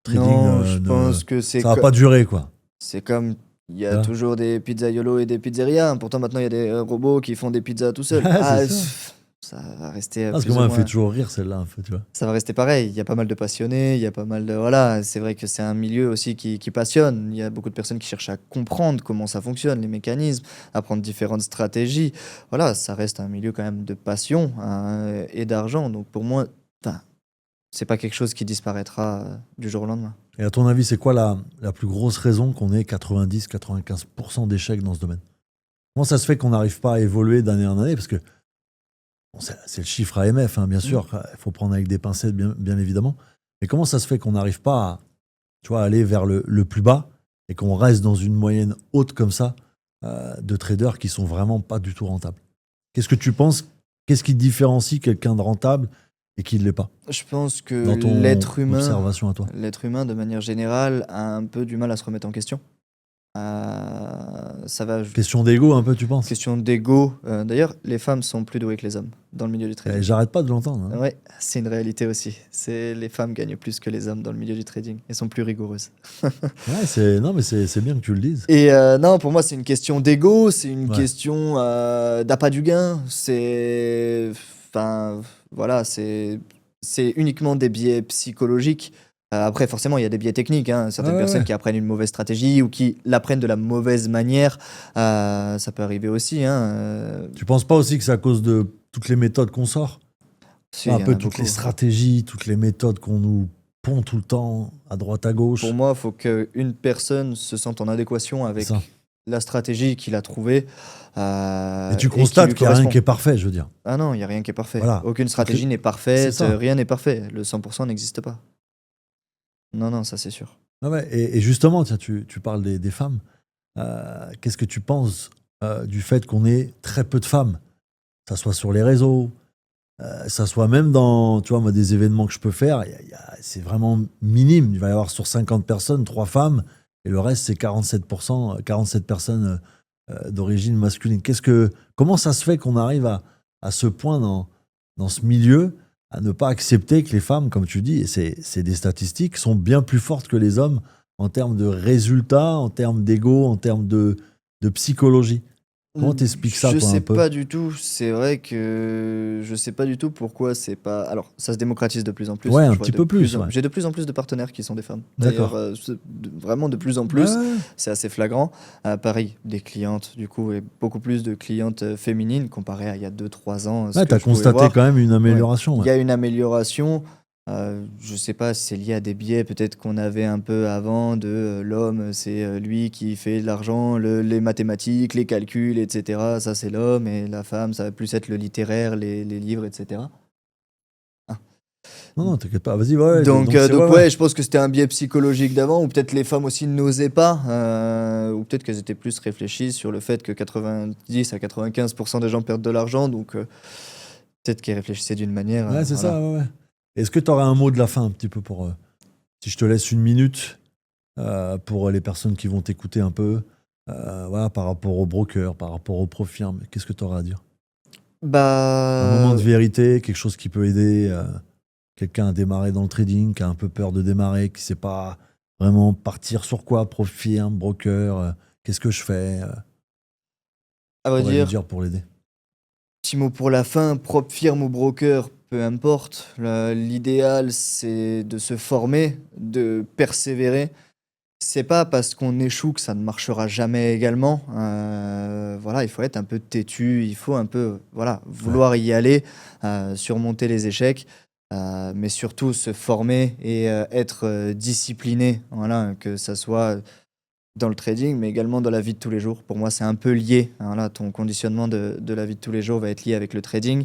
Trading, Non, je pense que ça va pas durer quoi. c'est comme il y a Là. toujours des pizzaiolos et des pizzerias. Pourtant, maintenant, il y a des robots qui font des pizzas tout seuls. Ouais, c'est ça. Ça va rester Parce que plus ou moi, elle me fait moins. toujours rire celle-là, un peu, tu vois. Ça va rester pareil. Il y a pas mal de passionnés, il y a pas mal de. Voilà, c'est vrai que c'est un milieu aussi qui passionne. Il y a beaucoup de personnes qui cherchent à comprendre comment ça fonctionne, les mécanismes, apprendre différentes stratégies. Voilà, ça reste un milieu quand même de passion hein, et d'argent. Donc pour moi, enfin, c'est pas quelque chose qui disparaîtra du jour au lendemain. Et à ton avis, c'est quoi la plus grosse raison qu'on ait 90-95% d'échecs dans ce domaine? Comment ça se fait qu'on n'arrive pas à évoluer d'année en année? Parce que bon, c'est le chiffre AMF, hein, bien sûr. Il faut prendre avec des pincettes, bien évidemment. Mais comment ça se fait qu'on n'arrive pas à, tu vois, aller vers le plus bas et qu'on reste dans une moyenne haute comme ça de traders qui sont vraiment pas du tout rentables? Qu'est-ce que tu penses? Qu'est-ce qui différencie quelqu'un de rentable et qui ne l'est pas, Je pense que dans ton l'être observation à toi? humain, de manière générale, a un peu du mal à se remettre en question. Ça va. Question d'ego un peu, tu penses? Question d'ego. D'ailleurs, les femmes sont plus douées que les hommes dans le milieu du Et trading. j'arrête pas de l'entendre. Hein. Ouais, c'est une réalité aussi. Les femmes gagnent plus que les hommes dans le milieu du trading et sont plus rigoureuses. Ouais, non, mais c'est bien que tu le dises. Et non, pour moi, c'est une question d'ego, c'est une Ouais. question d'appât du gain. Enfin, voilà, c'est uniquement des biais psychologiques. Après, forcément, il y a des biais techniques, hein. Certaines Ouais, personnes ouais. qui apprennent une mauvaise stratégie ou qui l'apprennent de la mauvaise manière, ça peut arriver aussi, hein. Tu penses pas aussi que c'est à cause de toutes les méthodes qu'on sort? Si, Un il y en peu a toutes beaucoup. les stratégies, toutes les méthodes qu'on nous pond tout le temps, à droite, à gauche. Pour moi, il faut qu'une personne se sente en adéquation avec C'est ça. la stratégie qu'il a trouvée. Et tu qui constates lui qu'il n'y a rien correspond. qui est parfait, je veux dire. Ah non, il n'y a rien qui est parfait. Voilà. Aucune stratégie n'est C'est parfaite, ça. rien n'est parfait. Le 100% n'existe pas. Non, non, ça c'est sûr. Ah ouais, et justement, tiens, tu parles des femmes. Qu'est-ce que tu penses du fait qu'on ait très peu de femmes? Ça soit sur les réseaux, ça soit même dans, tu vois, moi, des événements que je peux faire, c'est vraiment minime. Il va y avoir sur 50 personnes, 3 femmes, et le reste, c'est 47%, 47 personnes d'origine masculine. Comment ça se fait qu'on arrive à ce point dans ce milieu, à ne pas accepter que les femmes, comme tu dis, et c'est des statistiques, sont bien plus fortes que les hommes en termes de résultats, en termes d'ego, en termes de psychologie? Comment t'expliques ça, Je toi, un sais peu? pas du tout. C'est vrai que je sais pas du tout pourquoi c'est pas. Alors, ça se démocratise de plus en plus. Ouais, un Je vois petit de peu plus, ouais. J'ai de plus en plus de partenaires qui sont des femmes. D'accord. D'ailleurs, vraiment de plus en Ouais, plus. ouais, ouais. C'est assez flagrant. Pareil, des clientes, du coup, et beaucoup plus de clientes féminines comparé à il y a 2-3 ans. Ce Ouais, que t'as je pouvais constaté voir. quand même une Ouais. amélioration. Il Ouais. y a une amélioration. Je sais pas si c'est lié à des biais peut-être qu'on avait un peu avant de, l'homme, c'est, lui qui fait de l'argent, les mathématiques, les calculs et cetera, ça c'est l'homme et la femme, ça va plus être le littéraire, les livres et cetera. Ah. Non, non, t'inquiète pas. Vas-y, ouais, Donc, c'est donc ouais, ouais, ouais. je pense que c'était un biais psychologique d'avant, ou peut-être les femmes aussi n'osaient pas, ou peut-être qu'elles étaient plus réfléchies sur le fait que 90 à 95 des gens perdent de l'argent, donc peut-être qu'elles réfléchissaient d'une manière, Ouais, c'est voilà. ça, ouais, ouais. Est-ce que tu aurais un mot de la fin un petit peu pour si je te laisse une minute pour les personnes qui vont t'écouter un peu, voilà, par rapport au broker, par rapport au profirme, qu'est-ce que tu auras à dire? Un moment de Bah, vérité, quelque chose qui peut aider quelqu'un à démarrer dans le trading, qui a un peu peur de démarrer, qui sait pas vraiment partir sur quoi, profirme, broker, qu'est-ce que je fais, à vrai pourrais lui dire, dire pour l'aider. petit mot pour la fin, propre firme ou broker, peu importe. L'idéal, c'est de se former, de persévérer. C'est pas parce qu'on échoue que ça ne marchera jamais également. Voilà, il faut être un peu têtu, il faut un peu, voilà, Ouais. vouloir y aller, surmonter les échecs, mais surtout se former et être discipliné. Voilà, que ça soit dans le trading, mais également dans la vie de tous les jours. Pour moi, c'est un peu lié. Voilà, ton conditionnement de la vie de tous les jours va être lié avec le trading.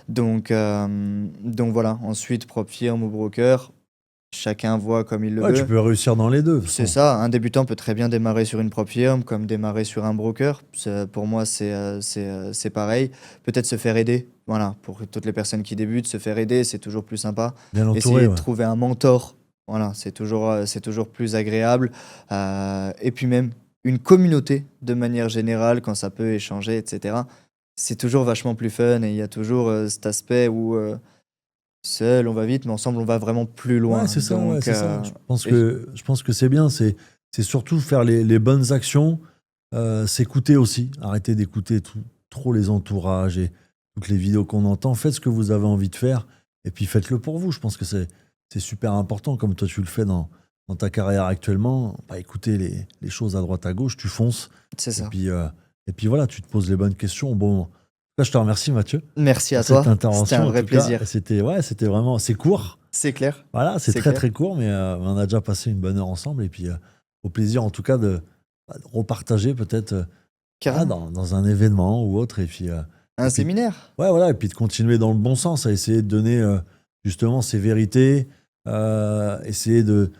Donc voilà. Ensuite, propre firme ou broker, chacun voit comme il le Ouais, tu veut. peux réussir dans les deux, de toute C'est façon. ça, un débutant peut très bien démarrer sur une propre firme comme démarrer sur un broker. Pour moi, c'est pareil. Peut-être se faire aider. Voilà, pour toutes les personnes qui débutent, se faire aider, c'est toujours plus sympa. Bien entouré, Essayer de ouais. trouver un mentor, voilà, c'est toujours plus agréable. Et puis même une communauté de manière générale, quand ça peut échanger, etc. C'est toujours vachement plus fun et il y a toujours cet aspect où seul on va vite, mais ensemble on va vraiment plus Ouais, loin. c'est ça, ouais, Donc, c'est ça. et j- Je pense que c'est bien. C'est surtout faire les bonnes actions, s'écouter aussi. Arrêter d'écouter trop les entourages et toutes les vidéos qu'on entend. Faites ce que vous avez envie de faire et puis faites-le pour vous. Je pense que c'est super important, comme toi tu le fais dans ta carrière actuellement. Pas écouter les choses à droite à gauche, tu fonces c'est et ça. puis, euh, et puis voilà, tu te poses les bonnes questions. Bon, là, je te remercie, Mathieu, Merci pour à cette toi, c'était un intervention. En vrai tout cas, plaisir. c'était vraiment, c'est court. C'est clair, Voilà, c'est c'est très clair. très court, mais on a déjà passé une bonne heure ensemble. Et puis, au plaisir en tout cas de repartager peut-être voilà, Carrément. dans un événement ou autre. Un Et puis, séminaire. ouais, voilà, et puis de continuer dans le bon sens, à essayer de donner justement ces vérités, essayer de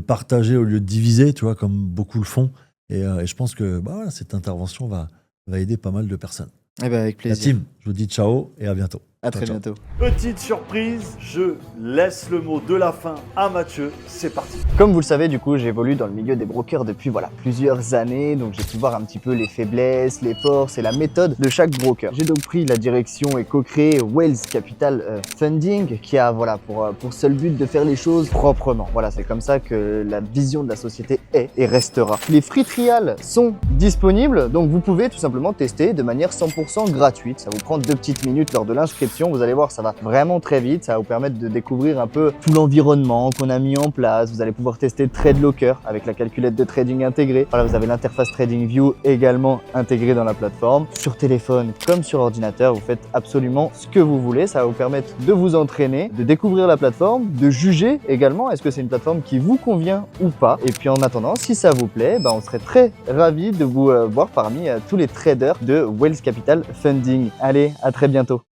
partager au lieu de diviser, tu vois, comme beaucoup le font. Et je pense que bah, voilà, cette intervention va aider pas mal de personnes. Eh ben, avec La plaisir. team, je vous dis ciao et à bientôt. À Ciao, très ciao. bientôt. Petite surprise, je laisse le mot de la fin à Mathieu. C'est parti. Comme vous le savez, du coup, j'évolue dans le milieu des brokers depuis plusieurs années, donc j'ai pu voir un petit peu les faiblesses, les forces et la méthode de chaque broker. J'ai donc pris la direction et co-créé Wells Capital Funding, qui a pour seul but de faire les choses proprement. Voilà, c'est comme ça que la vision de la société est et restera. Les free trials sont disponibles, donc vous pouvez tout simplement tester de manière 100% gratuite. Ça vous prend 2 petites minutes lors de l'inscription. Vous allez voir, ça va vraiment très vite. Ça va vous permettre de découvrir un peu tout l'environnement qu'on a mis en place. Vous allez pouvoir tester TradeLocker avec la calculette de trading intégrée. Voilà, vous avez l'interface TradingView également intégrée dans la plateforme. Sur téléphone comme sur ordinateur, vous faites absolument ce que vous voulez. Ça va vous permettre de vous entraîner, de découvrir la plateforme, de juger également est-ce que c'est une plateforme qui vous convient ou pas. Et puis en attendant, si ça vous plaît, on serait très ravis de vous voir parmi tous les traders de Wells Capital Funding. Allez, à très bientôt.